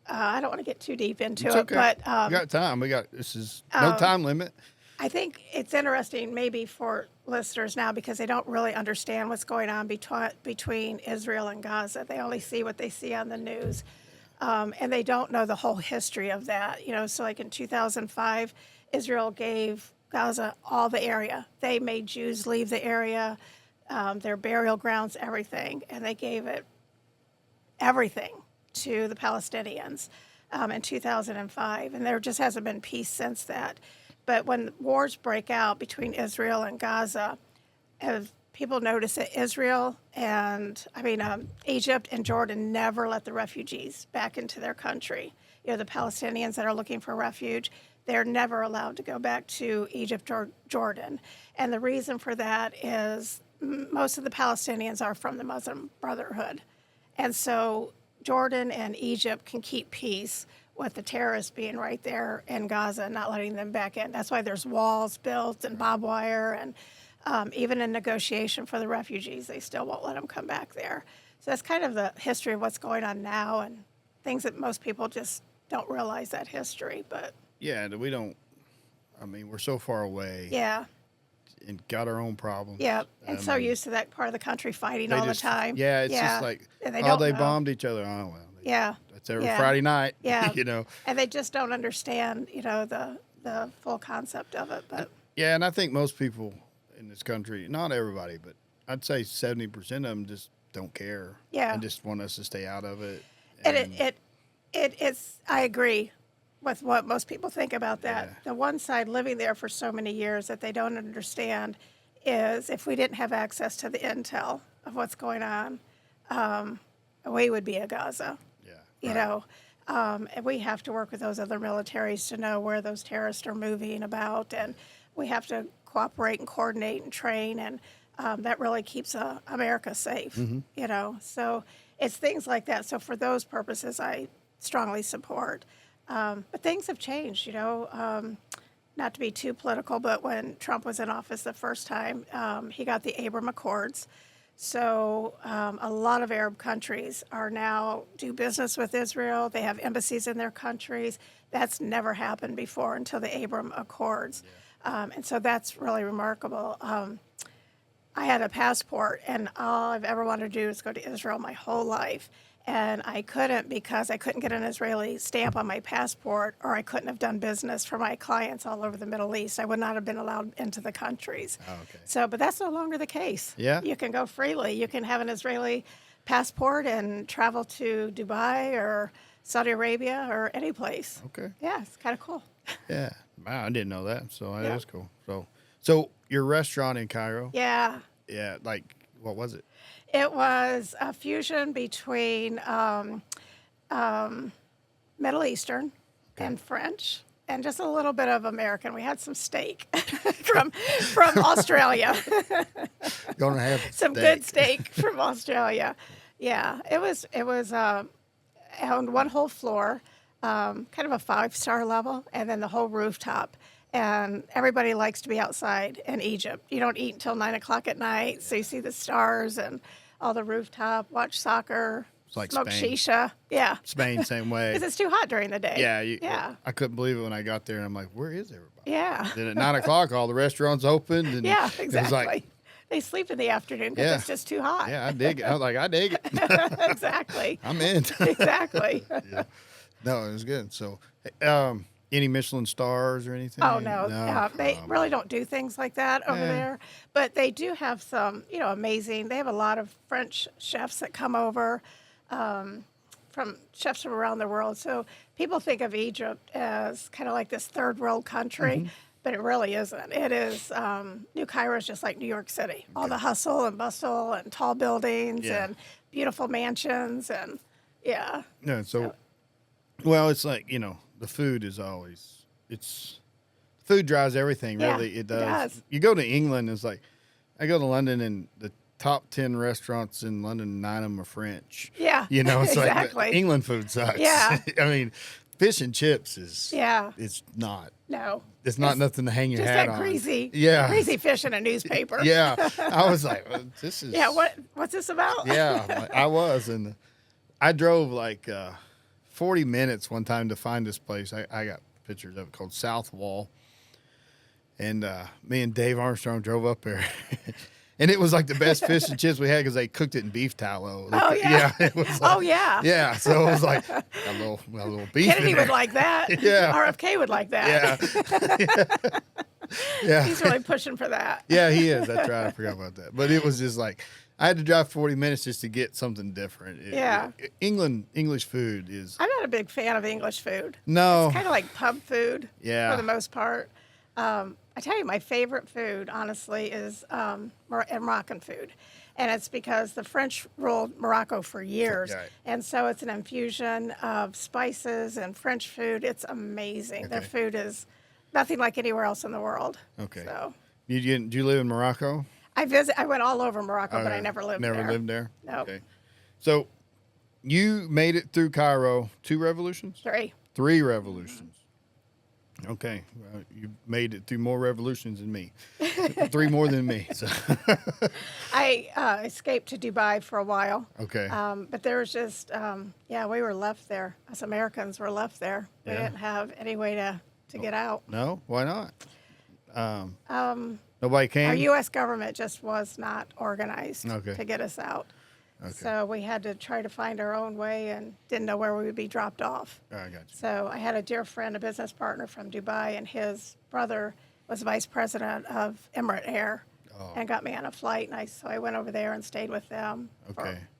Speaker 2: I don't want to get too deep into it. But
Speaker 1: we got time. This is no time limit.
Speaker 2: I think it's interesting maybe for listeners now because they don't really understand what's going on between Israel and Gaza. They only see what they see on the news. And they don't know the whole history of that. So like in 2005, Israel gave Gaza all the area. They made Jews leave the area, their burial grounds, everything. And they gave it everything to the Palestinians in 2005. And there just hasn't been peace since that. But when wars break out between Israel and Gaza, people notice that Egypt and Jordan never let the refugees back into their country. The Palestinians that are looking for refuge, they're never allowed to go back to Egypt or Jordan. And the reason for that is most of the Palestinians are from the Muslim Brotherhood. And so Jordan and Egypt can keep peace with the terrorists being right there in Gaza and not letting them back in. That's why there's walls built and barbed wire, and even in negotiation for the refugees, they still won't let them come back there. So that's kind of the history of what's going on now, and things that most people just don't realize that history. But
Speaker 1: yeah, we don't. I mean, we're so far away.
Speaker 2: Yeah.
Speaker 1: And got our own problems.
Speaker 2: Yeah, and so used to that part of the country fighting all the time.
Speaker 1: Yeah, it's just like,
Speaker 2: and they
Speaker 1: they bombed each other. Oh, well. That's every Friday night.
Speaker 2: Yeah.
Speaker 1: You know.
Speaker 2: And they just don't understand, the full concept of it. But
Speaker 1: yeah, and I think most people in this country, not everybody, but I'd say 70% of them just don't care.
Speaker 2: Yeah.
Speaker 1: And just want us to stay out of it.
Speaker 2: And it's, I agree with what most people think about that.
Speaker 1: Yeah.
Speaker 2: The one side living there for so many years that they don't understand is if we didn't have access to the intel of what's going on, we would be a Gaza.
Speaker 1: Yeah.
Speaker 2: You know, and we have to work with those other militaries to know where those terrorists are moving about, and we have to cooperate and coordinate and train, and that really keeps America safe.
Speaker 1: Mm-hmm.
Speaker 2: You know, so it's things like that. So for those purposes, I strongly support. But things have changed, not to be too political, but when Trump was in office the first time, he got the Abraham Accords. So a lot of Arab countries are now do business with Israel. They have embassies in their countries. That's never happened before until the Abraham Accords. Yeah. And so that's really remarkable. I had a passport, and all I've ever wanted to do is go to Israel my whole life. And I couldn't because I couldn't get an Israeli stamp on my passport, or I couldn't have done business for my clients all over the Middle East. I would not have been allowed into the countries.
Speaker 1: Oh, okay.
Speaker 2: So, but that's no longer the case.
Speaker 1: Yeah.
Speaker 2: You can go freely. You can have an Israeli passport and travel to Dubai or Saudi Arabia or any place.
Speaker 1: Okay.
Speaker 2: Yeah, it's kind of cool.
Speaker 1: Yeah. Wow, I didn't know that. So that is cool. So your restaurant in Cairo?
Speaker 2: Yeah.
Speaker 1: Yeah. Like, what was it?
Speaker 2: It was a fusion between Middle Eastern and French, and just a little bit of American. We had some steak from Australia.
Speaker 1: Gonna have
Speaker 2: some good steak from Australia. Yeah, it was on one whole floor, kind of a 5-star level, and then the whole rooftop. And everybody likes to be outside in Egypt. You don't eat until 9 o'clock at night, so you see the stars and all the rooftop, watch soccer,
Speaker 1: like
Speaker 2: smoke
Speaker 1: Spain.
Speaker 2: shisha. Yeah.
Speaker 1: Spain, same way.
Speaker 2: Because it's too hot during the day.
Speaker 1: Yeah. I couldn't believe it when I got there, and I'm like, where is everybody?
Speaker 2: Yeah.
Speaker 1: Then at 9 o'clock, all the restaurants opened. And
Speaker 2: yeah,
Speaker 1: It
Speaker 2: exactly.
Speaker 1: was like,
Speaker 2: they sleep in the afternoon because it's just too hot.
Speaker 1: Yeah, I dig it. I was like, I dig it.
Speaker 2: Exactly.
Speaker 1: I'm in.
Speaker 2: Exactly.
Speaker 1: Yeah. No, it was good. So, any Michelin stars or anything?
Speaker 2: Oh, no. They really don't do things like that over there. But they do have some, amazing. They have a lot of French chefs that come over from chefs from around the world. So people think of Egypt as kind of like this third world country, but it really isn't. It is, New Cairo is just like New York City. Okay. All the hustle and bustle and tall buildings and beautiful mansions and,
Speaker 1: Yeah, so, well, it's like, the food is always, food drives everything, really. It does. You go to England, it's like, I go to London, and the top 10 restaurants in London, 9 of them are French.
Speaker 2: Yeah,
Speaker 1: It's
Speaker 2: exactly.
Speaker 1: like, England food sucks.
Speaker 2: Yeah.
Speaker 1: I mean, fish and chips is, it's not.
Speaker 2: No.
Speaker 1: It's not nothing to hang your hat on.
Speaker 2: Just that greasy fish in a newspaper.
Speaker 1: Yeah. I was like, well, this is.
Speaker 2: Yeah, what's this about?
Speaker 1: Yeah, I was. And I drove like 40 minutes one time to find this place. I got pictures of it called South Wall. And me and Dave Armstrong drove up there. And it was like the best fish and chips we had because they cooked it in beef tallow.
Speaker 2: Oh, yeah.
Speaker 1: It was like, Yeah, so it was like a little beef.
Speaker 2: Kennedy would like that.
Speaker 1: Yeah.
Speaker 2: RFK would like that.
Speaker 1: Yeah. Yeah.
Speaker 2: He's really pushing for that.
Speaker 1: Yeah, he is. That's right. I forgot about that. But it was just like, I had to drive 40 minutes just to get something different. English food is.
Speaker 2: I'm not a big fan of English food.
Speaker 1: No.
Speaker 2: It's kind of like pub food
Speaker 1: for
Speaker 2: the most part. I tell you, my favorite food, honestly, is Moroccan food. And it's because the French ruled Morocco for years. Right. And so it's an infusion of spices and French food. It's amazing. Okay. Their food is nothing like anywhere else in the world.
Speaker 1: Okay.
Speaker 2: So.
Speaker 1: Do you live in Morocco?
Speaker 2: I went all over Morocco, but I never lived there.
Speaker 1: Never lived there?
Speaker 2: No. Nope.
Speaker 1: Okay. So you made it through Cairo 2 revolutions?
Speaker 2: 3.
Speaker 1: 3 revolutions. Okay, you made it through more revolutions than me. 3 more than me. So.
Speaker 2: I escaped to Dubai for a while.
Speaker 1: Okay.
Speaker 2: But there was just, we were left there. Us Americans were left there. We
Speaker 1: Yeah.
Speaker 2: didn't have any way to get out.
Speaker 1: No, why not? Nobody came?
Speaker 2: Our U.S. government just was not organized
Speaker 1: Okay.
Speaker 2: to get us out.
Speaker 1: Okay.
Speaker 2: So we had to try to find our own way and didn't know where we would be dropped off.
Speaker 1: I got you.
Speaker 2: So I had a dear friend, a business partner from Dubai, and his brother was vice president of Emirates Air and got me on a flight. And so I went over there and stayed with them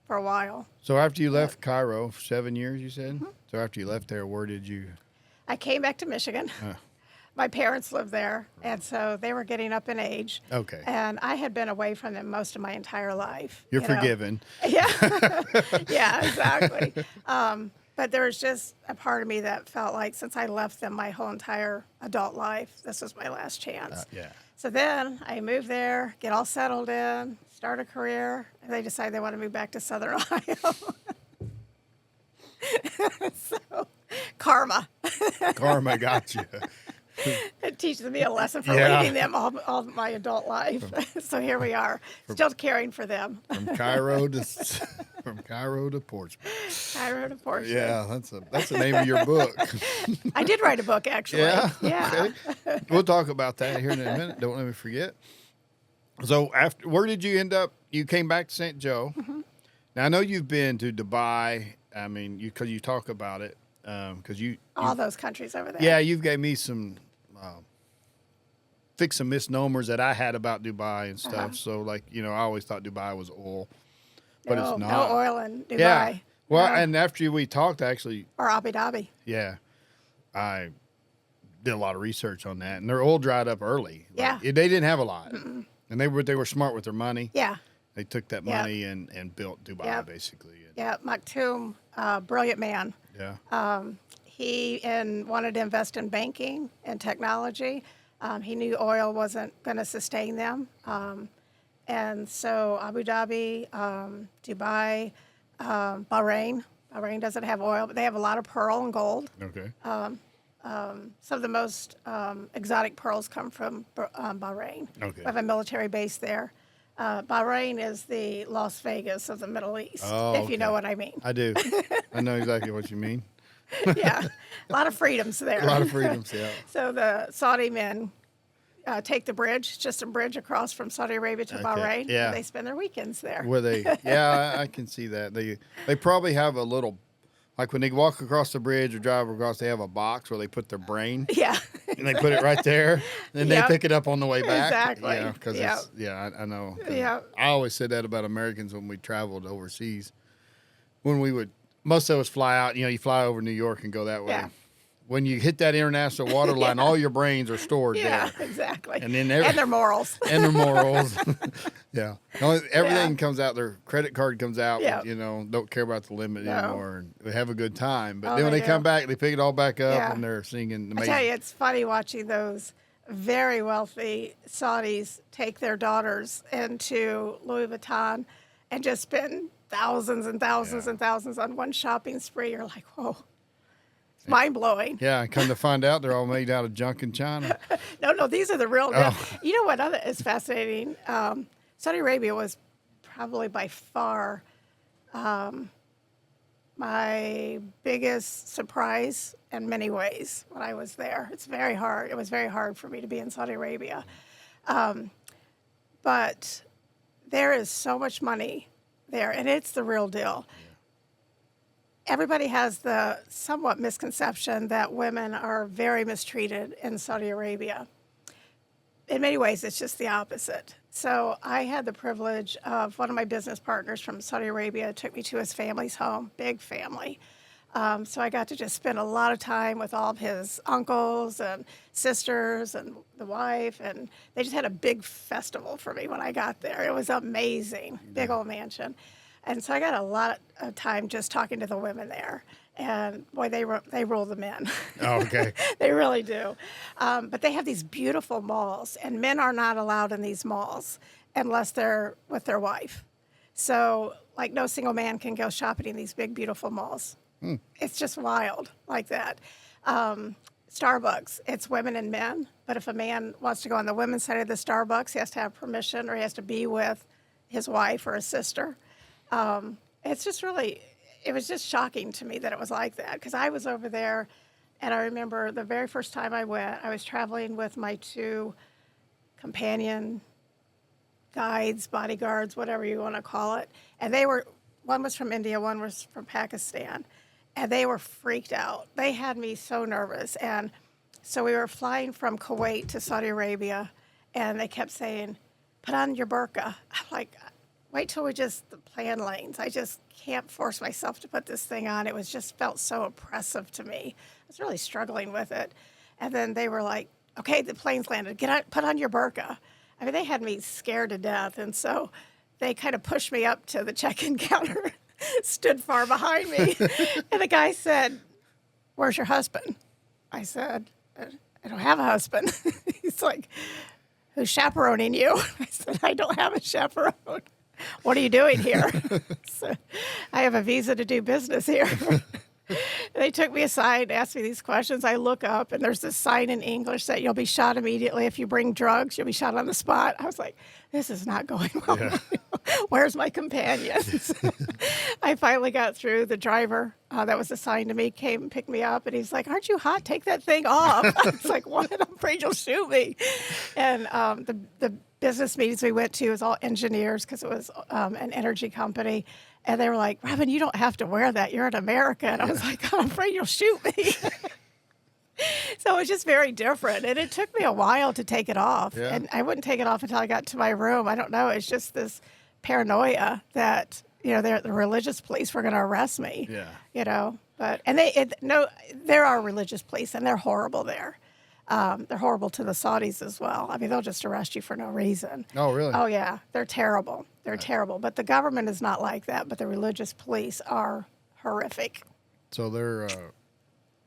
Speaker 2: for a while.
Speaker 1: So after you left Cairo, 7 years, you said? Mm-hmm. So after you left there, where did you?
Speaker 2: I came back to Michigan. My parents lived there, and so they were getting up in age.
Speaker 1: Okay.
Speaker 2: And I had been away from them most of my entire life.
Speaker 1: You're forgiven.
Speaker 2: Yeah. Yeah, exactly. But there was just a part of me that felt like since I left them my whole entire adult life, this was my last chance.
Speaker 1: Yeah.
Speaker 2: So then I moved there, get all settled in, start a career, and they decide they want to move back to Southern Ohio. So, karma.
Speaker 1: Karma got you.
Speaker 2: It teaches me a lesson for leaving them all my adult life. So here we are, still caring for them.
Speaker 1: From Cairo to Portsmouth.
Speaker 2: Cairo to Portsmouth.
Speaker 1: Yeah, that's the name of your book.
Speaker 2: I did write a book, actually.
Speaker 1: Yeah. Okay. We'll talk about that here in a minute. Don't let me forget. So where did you end up? You came back to St. Joe. Mm-hmm. Now I know you've been to Dubai. I mean, because you talk about it, because
Speaker 2: all those countries over there.
Speaker 1: Yeah, you've gave me some. Fix some misnomers that I had about Dubai and stuff. So, like, I always thought Dubai was oil, but it's not.
Speaker 2: No oil in Dubai.
Speaker 1: Yeah. Well, and after we talked, actually.
Speaker 2: Or Abu Dhabi.
Speaker 1: Yeah. I did a lot of research on that, and their oil dried up early.
Speaker 2: Yeah.
Speaker 1: They didn't have a lot. Mm-mm. And they were smart with their money.
Speaker 2: Yeah.
Speaker 1: They took that money and built Dubai, basically.
Speaker 2: Yeah, Maktoum, brilliant man.
Speaker 1: Yeah.
Speaker 2: He wanted to invest in banking and technology. He knew oil wasn't going to sustain them. And so Abu Dhabi, Dubai, Bahrain. Bahrain doesn't have oil, but they have a lot of pearl and gold.
Speaker 1: Okay.
Speaker 2: Some of the most exotic pearls come from Bahrain.
Speaker 1: Okay.
Speaker 2: We have a military base there. Bahrain is the Las Vegas of the Middle East, if you know what I mean.
Speaker 1: I do. I know exactly what you mean.
Speaker 2: Yeah, a lot of freedoms there.
Speaker 1: A lot of freedoms, yeah.
Speaker 2: So the Saudi men take the bridge, just a bridge across from Saudi Arabia to Bahrain.
Speaker 1: Yeah.
Speaker 2: And they spend their weekends there.
Speaker 1: Where they? Yeah, I can see that. They probably have a little, like when they walk across the bridge or drive across, they have a box where they put their brain.
Speaker 2: Yeah.
Speaker 1: And they put it right there, and they pick it up on the way back.
Speaker 2: Exactly.
Speaker 1: Yeah, because I know.
Speaker 2: Yeah.
Speaker 1: I always said that about Americans when we traveled overseas. When we would, most of us fly out. You fly over New York and go that way.
Speaker 2: Yeah.
Speaker 1: When you hit that international water line, all your brains are stored there.
Speaker 2: Yeah, exactly.
Speaker 1: And then
Speaker 2: and their morals.
Speaker 1: And their morals. Yeah. Everything comes out. Their credit card comes out.
Speaker 2: Yeah.
Speaker 1: Don't care about the limit anymore. And they have a good time. But
Speaker 2: Oh,
Speaker 1: then when
Speaker 2: they
Speaker 1: they come
Speaker 2: do.
Speaker 1: back, they pick it all back up
Speaker 2: Yeah.
Speaker 1: and they're singing
Speaker 2: I
Speaker 1: amazing.
Speaker 2: tell you, it's funny watching those very wealthy Saudis take their daughters into Louis Vuitton and just spend thousands and thousands and thousands on one shopping spree. You're like, whoa. Mind blowing.
Speaker 1: Yeah, and come to find out, they're all made out of junk in China.
Speaker 2: No, these are the real deal.
Speaker 1: Oh.
Speaker 2: You know what other is fascinating? Saudi Arabia was probably by far my biggest surprise in many ways when I was there. It's very hard. It was very hard for me to be in Saudi Arabia. But there is so much money there, and it's the real deal. Everybody has the somewhat misconception that women are very mistreated in Saudi Arabia. In many ways, it's just the opposite. So I had the privilege of one of my business partners from Saudi Arabia took me to his family's home, big family. So I got to just spend a lot of time with all of his uncles and sisters and the wife, and they just had a big festival for me when I got there. It was amazing, big old mansion. And so I got a lot of time just talking to the women there. And boy, they rule the men.
Speaker 1: Oh, okay.
Speaker 2: They really do. But they have these beautiful malls, and men are not allowed in these malls unless they're with their wife. So, like, no single man can go shopping in these big, beautiful malls. It's just wild like that. Starbucks, it's women and men, but if a man wants to go on the women's side of the Starbucks, he has to have permission or he has to be with his wife or his sister. It's just really, it was just shocking to me that it was like that because I was over there and I remember the very first time I went, I was traveling with my 2 companion guides, bodyguards, whatever you want to call it. And one was from India, one was from Pakistan. And they were freaked out. They had me so nervous. And so we were flying from Kuwait to Saudi Arabia, and they kept saying, put on your burqa. I'm like, wait till we just plan lanes. I just can't force myself to put this thing on. It was just felt so oppressive to me. I was really struggling with it. And then they were like, okay, the plane's landed. Get out, put on your burqa. I mean, they had me scared to death. And so they kind of pushed me up to the check-in counter, stood far behind me. And the guy said, where's your husband? I said, I don't have a husband. He's like, who's chaperoning you? I said, I don't have a chaperone. What are you doing here? So, I have a visa to do business here. They took me aside, asked me these questions. I look up, and there's this sign in English that you'll be shot immediately. If you bring drugs, you'll be shot on the spot. I was like, this is not going well. Yeah. Where's my companions? I finally got through. The driver that was assigned to me came and picked me up, and he's like, aren't you hot? Take that thing off. I was like, what? I'm afraid you'll shoot me. And the business meetings we went to was all engineers because it was an energy company. And they were like, Robin, you don't have to wear that. You're an American. And I was like, I'm afraid you'll shoot me. So it was just very different. And it took me a while to take it off. Yeah. And I wouldn't take it off until I got to my room. I don't know. It's just this paranoia that, the religious police were going to arrest me. Yeah. But, and there are religious police, and they're horrible there. They're horrible to the Saudis as well. I mean, they'll just arrest you for no reason.
Speaker 1: Oh, really?
Speaker 2: Oh, yeah. They're terrible. They're terrible. But the government is not like that. But the religious police are horrific.
Speaker 1: So they're,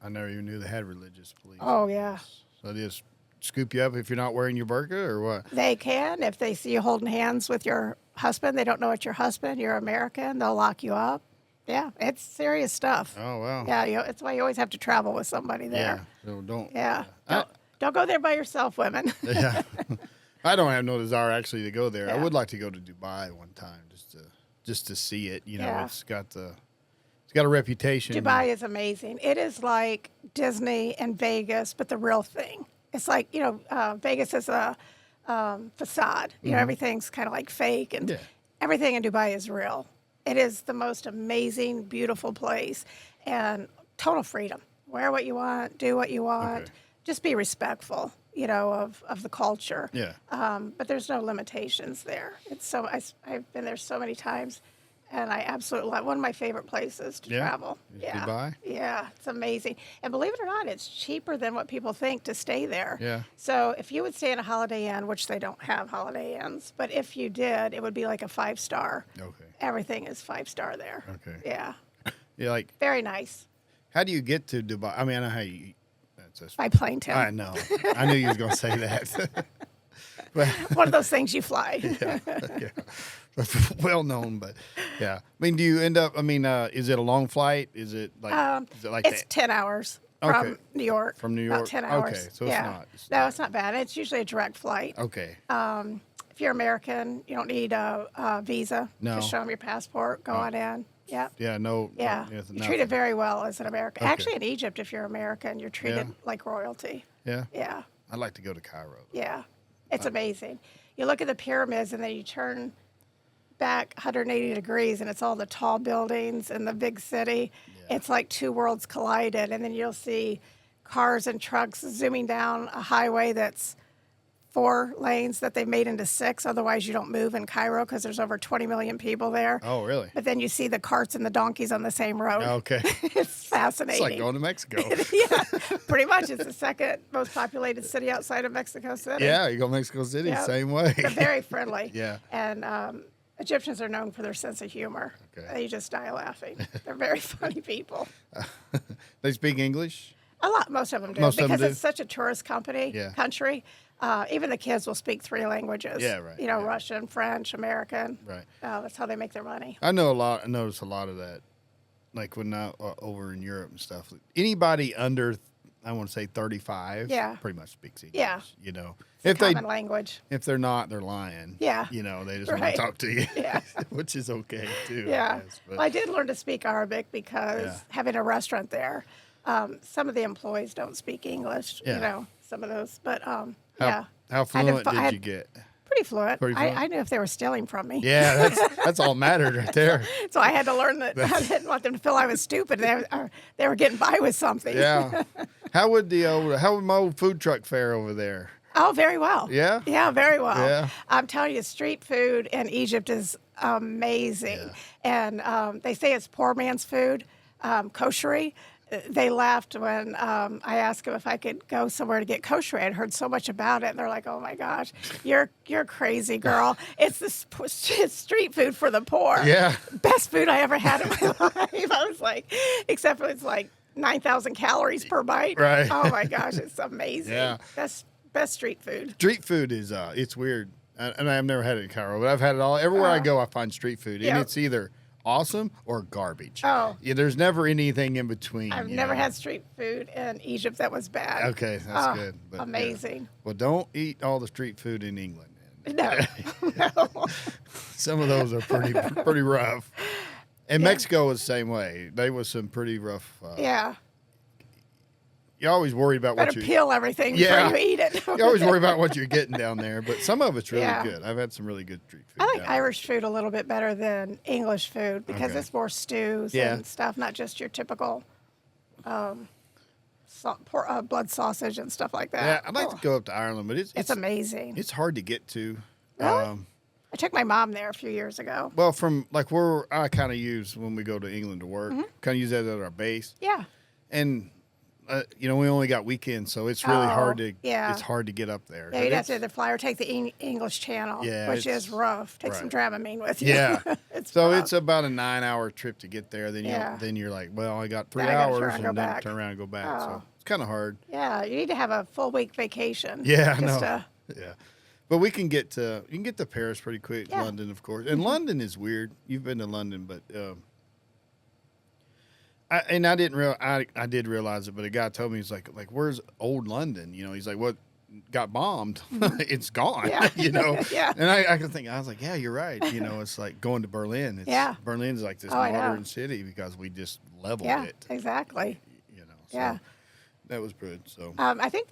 Speaker 1: I never even knew they had religious police.
Speaker 2: Oh, yeah.
Speaker 1: So they just scoop you up if you're not wearing your burqa or what?
Speaker 2: They can. If they see you holding hands with your husband, they don't know it's your husband, you're American, they'll lock you up. Yeah, it's serious stuff.
Speaker 1: Oh, wow.
Speaker 2: Yeah, it's why you always have to travel with somebody there.
Speaker 1: Yeah, so don't.
Speaker 2: Yeah, don't go there by yourself, women.
Speaker 1: Yeah, I don't have no desire actually to go there.
Speaker 2: Yeah.
Speaker 1: I would like to go to Dubai one time just to see it. It's got a reputation.
Speaker 2: Dubai is amazing. It is like Disney and Vegas, but the real thing. It's like Vegas is a facade. Everything's kind of like fake, and everything in Dubai is real. It is the most amazing, beautiful place, and total freedom. Wear what you want, do what you want. Okay. Just be respectful, of the culture. Yeah. But there's no limitations there. It's so I've been there so many times, and I absolutely love. One of my favorite places to travel. Yeah.
Speaker 1: Dubai.
Speaker 2: Yeah, it's amazing. And believe it or not, it's cheaper than what people think to stay there.
Speaker 1: Yeah.
Speaker 2: So if you would stay in a Holiday Inn, which they don't have Holiday Inns, but if you did, it would be like a 5-star. Okay. Everything is 5-star there. Okay. Yeah.
Speaker 1: Yeah, like
Speaker 2: very nice.
Speaker 1: How do you get to Dubai? I mean, I know how you.
Speaker 2: By plane, Tim.
Speaker 1: I know. I knew you was going to say that. But,
Speaker 2: one of those things you fly.
Speaker 1: Yeah. Well known, but yeah. I mean, do you end up? I mean, is it a long flight? Is it like?
Speaker 2: It's 10 hours from New York.
Speaker 1: From New York,
Speaker 2: about 10 hours.
Speaker 1: Okay, so
Speaker 2: it's not bad. It's usually a direct flight.
Speaker 1: Okay.
Speaker 2: If you're American, you don't need a visa.
Speaker 1: No.
Speaker 2: Just show them your passport. Go on in. Yep.
Speaker 1: Yeah. No.
Speaker 2: Yeah. You're treated very well as an American. Okay. Actually, in Egypt, if you're American, you're treated like royalty.
Speaker 1: Yeah.
Speaker 2: Yeah.
Speaker 1: I'd like to go to Cairo.
Speaker 2: Yeah. It's amazing. You look at the pyramids, and then you turn back 180 degrees, and it's all the tall buildings and the big city. Yeah. It's like two worlds collided, and then you'll see cars and trucks zooming down a highway that's 4 lanes that they've made into 6. Otherwise, you don't move in Cairo because there's over 20 million people there.
Speaker 1: Oh, really?
Speaker 2: But then you see the carts and the donkeys on the same road.
Speaker 1: Okay.
Speaker 2: It's fascinating.
Speaker 1: It's like going to Mexico.
Speaker 2: Yeah, pretty much. It's the second most populated city outside of Mexico City.
Speaker 1: Yeah, you go to Mexico City, same way.
Speaker 2: They're very friendly.
Speaker 1: Yeah.
Speaker 2: And Egyptians are known for their sense of humor. Okay. They just die laughing. They're very funny people.
Speaker 1: They speak English?
Speaker 2: A lot. Most of them do. Because it's such a tourist country. Even the kids will speak 3 languages.
Speaker 1: Yeah, right.
Speaker 2: Russian, French, American.
Speaker 1: Right.
Speaker 2: That's how they make their money.
Speaker 1: I notice a lot of that like when I over in Europe and stuff, anybody under, I want to say 35, pretty much speaks English.
Speaker 2: Yeah.
Speaker 1: You know,
Speaker 2: it's common language.
Speaker 1: If they're not, they're lying.
Speaker 2: Yeah.
Speaker 1: You know, they just want to talk to you.
Speaker 2: Yeah.
Speaker 1: Which is okay too.
Speaker 2: Yeah.
Speaker 1: I guess, but.
Speaker 2: Well, I did learn to speak Arabic because having a restaurant there, some of the employees don't speak English.
Speaker 1: Yeah.
Speaker 2: You know, some of those, but
Speaker 1: How fluent did you get?
Speaker 2: Pretty fluent. I knew if they were stealing from me.
Speaker 1: Yeah, that's all mattered right there.
Speaker 2: So I had to learn that. I didn't want them to feel I was stupid. They were getting by with something.
Speaker 1: Yeah. How would my old food truck fare over there?
Speaker 2: Oh, very well.
Speaker 1: Yeah?
Speaker 2: Yeah, very well.
Speaker 1: Yeah.
Speaker 2: I'm telling you, street food in Egypt is amazing. Yeah. And they say it's poor man's food, koshery. They laughed when I asked them if I could go somewhere to get kosher. I'd heard so much about it, and they're like, "Oh my gosh, you're crazy, girl! It's street food for the poor.
Speaker 1: Yeah,
Speaker 2: best food I ever had in my life." I was like, except for it's like 9,000 calories per bite.
Speaker 1: Right.
Speaker 2: Oh my gosh, it's amazing.
Speaker 1: Yeah.
Speaker 2: Best street food.
Speaker 1: Street food is it's weird, and I've never had it in Cairo, but I've had it all. Everywhere I go, I find street food, and it's either awesome or garbage.
Speaker 2: Oh.
Speaker 1: Yeah, there's never anything in between.
Speaker 2: I've never had street food in Egypt that was bad.
Speaker 1: Okay, that's good.
Speaker 2: But, amazing.
Speaker 1: Yeah. Well, don't eat all the street food in England.
Speaker 2: No. No.
Speaker 1: Some of those are pretty rough. And Mexico was the same way. They was some pretty rough.
Speaker 2: Yeah.
Speaker 1: You're always worried about what you
Speaker 2: peel everything before you eat it.
Speaker 1: You always worry about what you're getting down there, but some of it's really good. I've had some really good street food.
Speaker 2: I like Irish food a little bit better than English food because it's more stews and stuff, not just your typical blood sausage and stuff like that.
Speaker 1: Yeah, I'd like to go up to Ireland, but it's
Speaker 2: amazing.
Speaker 1: It's hard to get to.
Speaker 2: Really? I took my mom there a few years ago.
Speaker 1: Well, from like where I kind of use when we go to England to work, kind of use that at our base.
Speaker 2: Yeah.
Speaker 1: And we only got weekends, so it's really hard to. Yeah. It's hard to get up there.
Speaker 2: Yeah, you'd have to either fly or take the English Channel, which is rough. Take some Dramamine with you.
Speaker 1: Yeah. It's about a 9-hour trip to get there. Then you're like, well, I got 3 hours, and then turn around and go back. So it's kind of hard.
Speaker 2: Yeah, you need to have a full week vacation.
Speaker 1: Yeah, I know. Yeah. But you can get to Paris pretty quick. Yeah. London, of course, and London is weird. You've been to London, but I didn't I did realize it, but a guy told me, he's like where's old London? You know, he's like, what got bombed? It's gone. Yeah. You know.
Speaker 2: Yeah.
Speaker 1: And I could think, I was like, yeah, you're right. You know, it's like going to Berlin. Berlin's like this modern city because we just leveled it.
Speaker 2: Yeah, exactly.
Speaker 1: You know. So that was good. So
Speaker 2: I think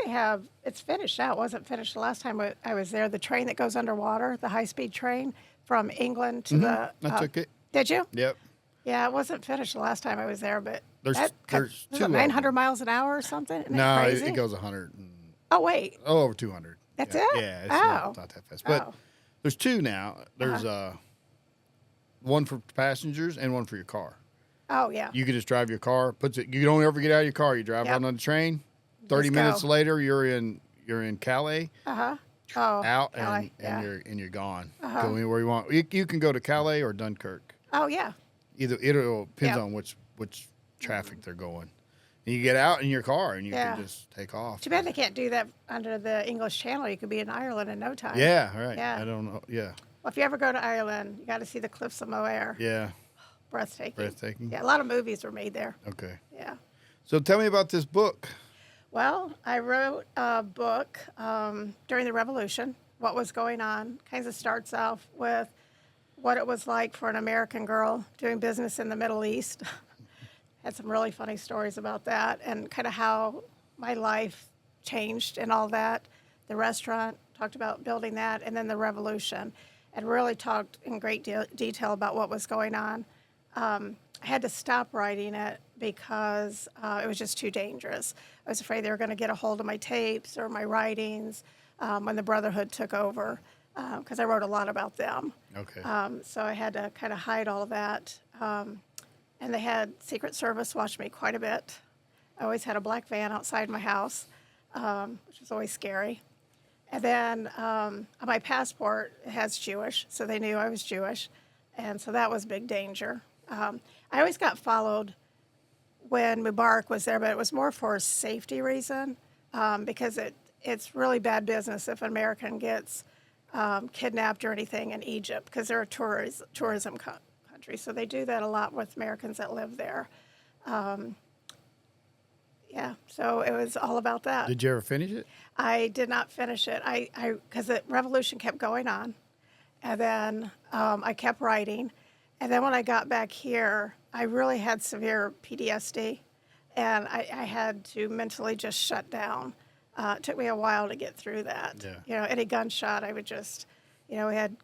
Speaker 2: it's finished now. It wasn't finished the last time I was there. The train that goes underwater, the high-speed train from England to the.
Speaker 1: I took it.
Speaker 2: Did you?
Speaker 1: Yep.
Speaker 2: Yeah, it wasn't finished the last time I was there, but
Speaker 1: there's
Speaker 2: 900 miles an hour or something. Isn't
Speaker 1: no,
Speaker 2: crazy?
Speaker 1: It goes 100.
Speaker 2: Oh wait.
Speaker 1: Oh, over 200.
Speaker 2: That's it.
Speaker 1: Yeah, it's not that fast. But there's two now. There's one for passengers and one for your car.
Speaker 2: Oh yeah.
Speaker 1: You can just drive your car. You don't ever get out of your car. You drive on the train. 30 minutes later, you're in Calais. Out Calais, and you're gone. Go anywhere you want. You can go to Calais or Dunkirk.
Speaker 2: Oh yeah.
Speaker 1: Either it depends on which traffic they're going. And you get out in your car and you can just take off.
Speaker 2: Too bad they can't do that under the English Channel. You could be in Ireland in no time.
Speaker 1: Yeah, right.
Speaker 2: Yeah.
Speaker 1: I don't know. Yeah.
Speaker 2: Well, if you ever go to Ireland, you got to see the Cliffs of Moher.
Speaker 1: Yeah.
Speaker 2: Breathtaking. Yeah, a lot of movies were made there.
Speaker 1: Okay.
Speaker 2: Yeah.
Speaker 1: So tell me about this book.
Speaker 2: Well, I wrote a book during the Revolution, what was going on. Kind of starts off with what it was like for an American girl doing business in the Middle East. Had some really funny stories about that and kind of how my life changed and all that. The restaurant, talked about building that, and then the revolution, and really talked in great detail about what was going on. I had to stop writing it because it was just too dangerous. I was afraid they were going to get a hold of my tapes or my writings when the Brotherhood took over, because I wrote a lot about them.
Speaker 1: Okay.
Speaker 2: So I had to kind of hide all of that. And they had Secret Service watch me quite a bit. I always had a black van outside my house, which was always scary. And then on my passport, it has Jewish, so they knew I was Jewish. And so that was big danger. I always got followed when Mubarak was there, but it was more for a safety reason, because it's really bad business if an American gets kidnapped or anything in Egypt, because they're a tourism country. country. So they do that a lot with Americans that live there. Yeah, so it was all about that.
Speaker 1: Did you ever finish it?
Speaker 2: I did not finish it. Because the revolution kept going on, and then I kept writing, and then when I got back here, I really had severe PTSD, and I had to mentally just shut down. It took me a while to get through that.
Speaker 1: Yeah.
Speaker 2: You know, any gunshot, I would just, we had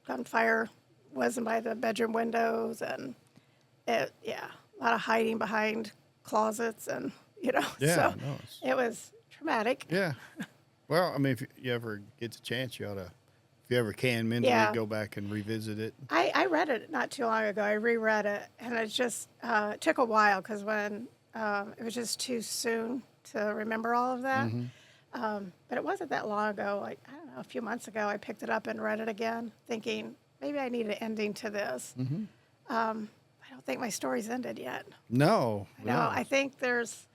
Speaker 2: gunfire wasn't by the bedroom windows, and a lot of hiding behind closets, and so it was traumatic.
Speaker 1: Yeah. Well, I mean, if you ever get the chance, you ought to, if you ever can, mentally go back and revisit it.
Speaker 2: I read it not too long ago. I reread it, and it just took a while because when it was just too soon to remember all of that. But it wasn't that long ago. Like, I don't know, a few months ago, I picked it up and read it again, thinking maybe I need an ending to this. I don't think my story's ended yet.
Speaker 1: No.
Speaker 2: I think there's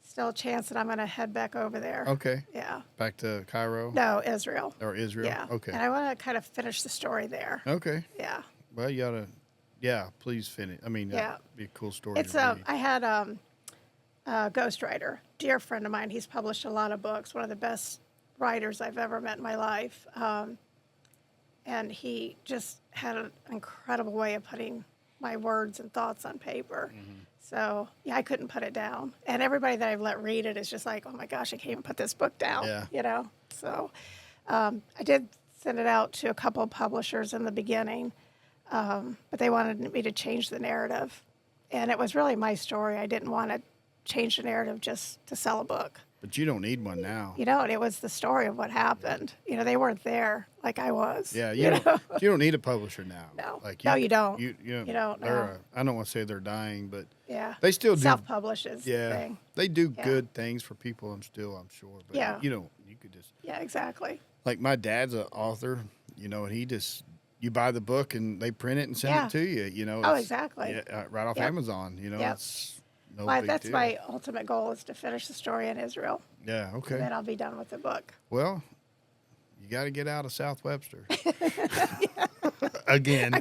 Speaker 2: still a chance that I'm going to head back over there.
Speaker 1: Okay.
Speaker 2: Yeah.
Speaker 1: Back to Cairo?
Speaker 2: No, Israel.
Speaker 1: Or Israel?
Speaker 2: Yeah.
Speaker 1: Okay.
Speaker 2: And I want to kind of finish the story there.
Speaker 1: Okay.
Speaker 2: Yeah.
Speaker 1: Well, you ought to, please finish. I mean, that'd be a cool story.
Speaker 2: It's I had a ghostwriter, dear friend of mine. He's published a lot of books, one of the best writers I've ever met in my life. And he just had an incredible way of putting my words and thoughts on paper. So, I couldn't put it down. And everybody that I've let read it is just like, oh my gosh, I can't even put this book down.
Speaker 1: Yeah.
Speaker 2: So I did send it out to a couple of publishers in the beginning, but they wanted me to change the narrative. And it was really my story. I didn't want to change the narrative just to sell a book.
Speaker 1: But you don't need one now.
Speaker 2: And it was the story of what happened. They weren't there like I was.
Speaker 1: Yeah, you don't need a publisher now.
Speaker 2: No,
Speaker 1: no,
Speaker 2: you don't.
Speaker 1: You
Speaker 2: don't. No.
Speaker 1: I don't want to say they're dying, but they still do.
Speaker 2: Self-publishes thing.
Speaker 1: They do good things for people. I'm sure. But you could just.
Speaker 2: Yeah, exactly.
Speaker 1: Like my dad's an author, and he just, you buy the book and they print it and send it to you.
Speaker 2: Oh, exactly.
Speaker 1: Yeah, right off Amazon. It's.
Speaker 2: That's
Speaker 1: deal.
Speaker 2: my ultimate goal, is to finish the story in Israel.
Speaker 1: Yeah, okay.
Speaker 2: And then I'll be done with the book.
Speaker 1: Well, you got to get out of South Webster. Again.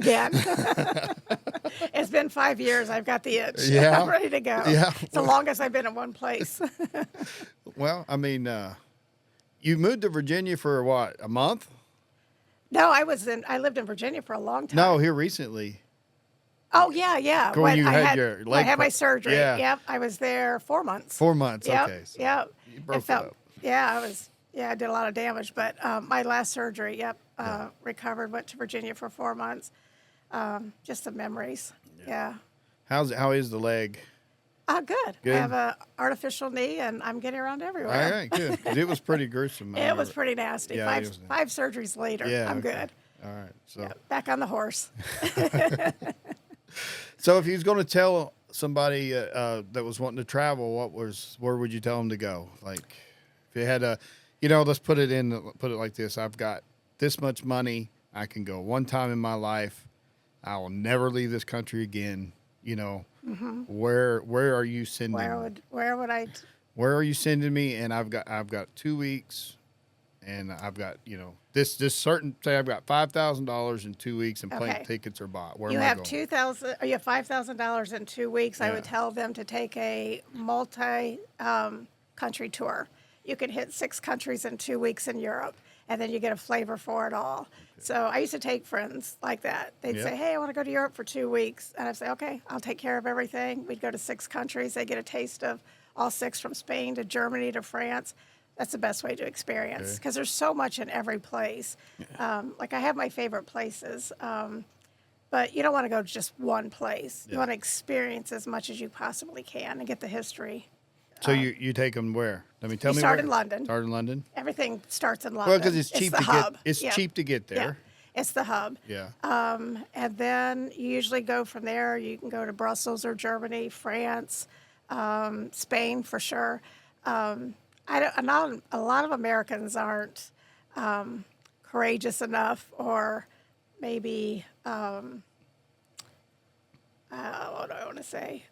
Speaker 2: It's been 5 years. I've got the itch.
Speaker 1: Yeah.
Speaker 2: I'm ready to go.
Speaker 1: Yeah.
Speaker 2: It's the longest I've been in one place.
Speaker 1: Well, I mean, you moved to Virginia for what, a month?
Speaker 2: No, I lived in Virginia for a long time.
Speaker 1: No, here recently.
Speaker 2: Oh, yeah.
Speaker 1: When you
Speaker 2: I
Speaker 1: had your leg
Speaker 2: I had my surgery.
Speaker 1: Yeah.
Speaker 2: Yep. I was there 4 months.
Speaker 1: 4 months.
Speaker 2: Yep.
Speaker 1: Okay. So
Speaker 2: Yep.
Speaker 1: you broke it up.
Speaker 2: Yeah, I did a lot of damage, but my last surgery, recovered, went to Virginia for 4 months. Just some memories. Yeah.
Speaker 1: How is the leg?
Speaker 2: Good. I have an artificial knee, and I'm getting around everywhere.
Speaker 1: All right, good. 'Cause it was pretty gruesome.
Speaker 2: It was pretty nasty.
Speaker 1: Yeah,
Speaker 2: five surgeries later, I'm good.
Speaker 1: All right. So
Speaker 2: back on the horse.
Speaker 1: So if you was going to tell somebody that was wanting to travel, where would you tell them to go? Like, if you had let's put it like this: I've got this much money, I can go one time in my life. I will never leave this country again. Where are you sending?
Speaker 2: Where would I?
Speaker 1: Where are you sending me? And I've got 2 weeks, and I've got this certain, say I've got $5,000 in 2 weeks, and plane tickets are bought. Where
Speaker 2: you
Speaker 1: am I
Speaker 2: have
Speaker 1: going?
Speaker 2: You have $5,000 in 2 weeks. I would tell them to take a multi-country tour. You can hit 6 countries in 2 weeks in Europe, and then you get a flavor for it all. Okay. So I used to take friends like that. They'd say, hey, I want to go to Europe for 2 weeks. And I'd say, okay, I'll take care of everything. We'd go to 6 countries. They get a taste of all 6, from Spain to Germany to France. That's the best way to experience, because there's so much in every place. Like, I have my favorite places, but you don't want to go to just one place. You want to experience as much as you possibly can and get the history.
Speaker 1: So you take them where? Tell me.
Speaker 2: Start in London.
Speaker 1: Start in London.
Speaker 2: Everything starts in London.
Speaker 1: Well, because it's cheap
Speaker 2: hub.
Speaker 1: It's cheap to get there.
Speaker 2: Yeah. It's the hub.
Speaker 1: Yeah.
Speaker 2: And then you usually go from there. You can go to Brussels or Germany, France, Spain for sure. A lot of Americans aren't courageous enough, or maybe what do I want to say?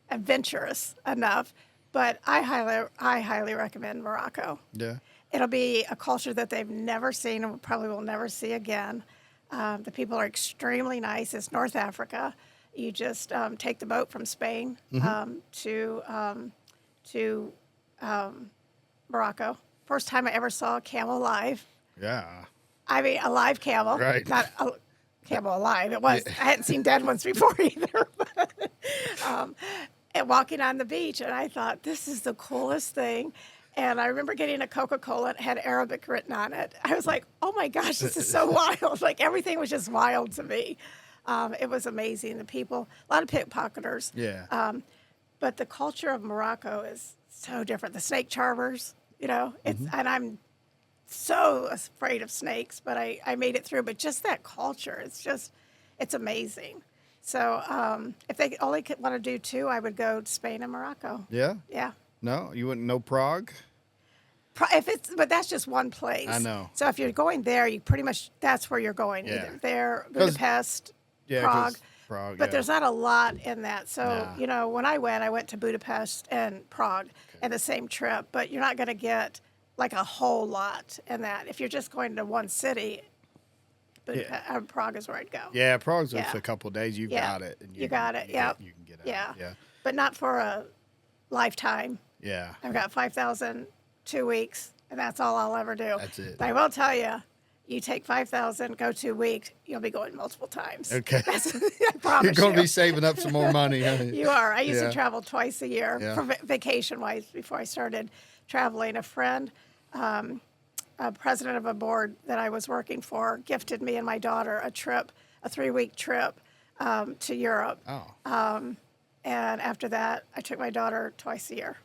Speaker 2: Adventurous enough, but I highly recommend Morocco.
Speaker 1: Yeah.
Speaker 2: It'll be a culture that they've never seen and probably will never see again. The people are extremely nice. It's North Africa. You just take the boat from Spain to Morocco. First time I ever saw a camel live.
Speaker 1: Yeah.
Speaker 2: I mean, a live camel.
Speaker 1: Right.
Speaker 2: Not a camel alive. It was. I hadn't seen dead ones before either. But, and walking on the beach, and I thought, this is the coolest thing. And I remember getting a Coca-Cola. It had Arabic written on it. I was like, oh, my gosh, this is so wild. Like, everything was just wild to me. It was amazing. The people, a lot of pickpocketers.
Speaker 1: Yeah.
Speaker 2: But the culture of Morocco is so different. The snake charmers, it's, and I'm so afraid of snakes, but I made it through. But just that culture, it's amazing. So if they only want to do two, I would go to Spain and Morocco.
Speaker 1: Yeah?
Speaker 2: Yeah.
Speaker 1: No? You wouldn't know Prague?
Speaker 2: But that's just one place.
Speaker 1: I know.
Speaker 2: So if you're going there, you pretty much, that's where you're going.
Speaker 1: Yeah.
Speaker 2: Either there, Budapest, Prague. But there's not a lot in that. So, when I went to Budapest and Prague in the same trip, but you're not going to get like a whole lot in that. If you're just going to one city, Prague is where I'd go.
Speaker 1: Yeah, Prague's just a couple of days. You got it. And
Speaker 2: you got it. Yeah.
Speaker 1: You can get out. Yeah.
Speaker 2: But not for a lifetime.
Speaker 1: Yeah.
Speaker 2: I've got 5,000, 2 weeks, and that's all I'll ever do.
Speaker 1: That's it.
Speaker 2: But I will tell you, you take 5,000, go 2 weeks, you'll be going multiple times.
Speaker 1: Okay.
Speaker 2: I promise
Speaker 1: You're going to be saving up some more money.
Speaker 2: You are. I used to travel twice a year
Speaker 1: Yeah.
Speaker 2: for vacation-wise before I started traveling. A friend, a president of a board that I was working for, gifted me and my daughter a 3-week trip to Europe.
Speaker 1: Oh.
Speaker 2: And after that, I took my daughter twice a year.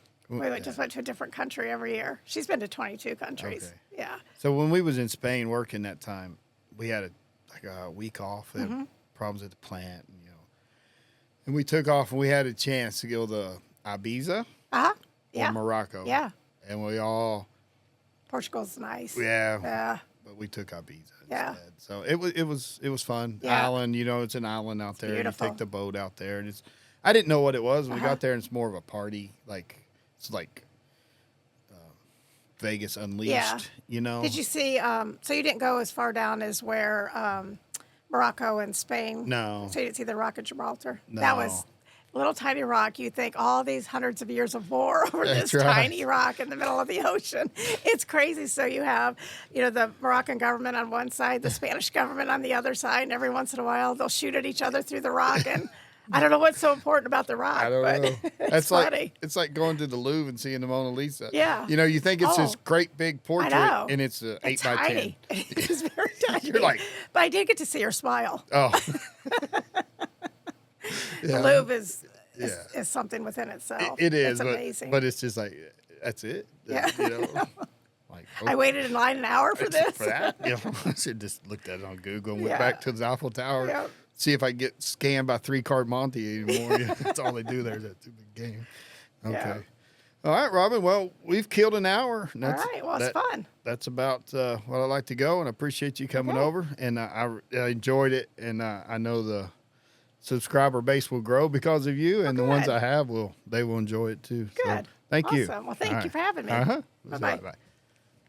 Speaker 2: Just went to a different country every year. She's been to 22 countries.
Speaker 1: Okay.
Speaker 2: Yeah.
Speaker 1: So when we was in Spain working that time, we had a week off. We had problems at the plant, and we took off and we had a chance to go to Ibiza or Morocco.
Speaker 2: Yeah.
Speaker 1: And we all.
Speaker 2: Portugal's nice.
Speaker 1: Yeah.
Speaker 2: Yeah.
Speaker 1: But we took Ibiza
Speaker 2: Yeah.
Speaker 1: instead. So it was fun.
Speaker 2: Yeah.
Speaker 1: Island, it's an island out there.
Speaker 2: Beautiful.
Speaker 1: You take the boat out there, and I didn't know what it was when we got there, and it's more of a party. It's like Vegas Unleashed.
Speaker 2: Yeah. Did you see? So you didn't go as far down as where Morocco and Spain.
Speaker 1: No.
Speaker 2: So you didn't see the Rock of Gibraltar.
Speaker 1: No.
Speaker 2: That was a little tiny rock. You think all these hundreds of years of war over this tiny rock in the middle of the ocean. It's crazy. So you have, the Moroccan government on one side, the Spanish government on the other side, and every once in a while they'll shoot at each other through the rock. And I don't know what's so important about the rock.
Speaker 1: I don't know.
Speaker 2: It's funny.
Speaker 1: It's like going to the Louvre and seeing the Mona Lisa.
Speaker 2: Yeah.
Speaker 1: You think it's this great big portrait, and it's 8 by 10.
Speaker 2: It's very tiny.
Speaker 1: You're like,
Speaker 2: but I did get to see her smile.
Speaker 1: oh.
Speaker 2: The Louvre is something within itself.
Speaker 1: It is.
Speaker 2: It's amazing.
Speaker 1: But it's just like, that's it.
Speaker 2: Yeah.
Speaker 1: Like,
Speaker 2: I waited in line an hour for this.
Speaker 1: For that? I should just looked at it on Google and went back to the Eiffel Tower.
Speaker 2: Yeah.
Speaker 1: See if I get scammed by 3-card Monty anymore. That's all they do there. Is that stupid game. Okay.
Speaker 2: Yeah.
Speaker 1: All right, Robin. Well, we've killed an hour.
Speaker 2: All right. Well, it's fun.
Speaker 1: That's about what I like to go, and I appreciate you coming over. And I enjoyed it, and I know the subscriber base will grow because of you, and the ones I have they will enjoy it too.
Speaker 2: Good.
Speaker 1: So, thank you.
Speaker 2: Awesome. Well, thank you for having me.
Speaker 1: Uh-huh.
Speaker 2: Bye-bye.
Speaker 1: Bye.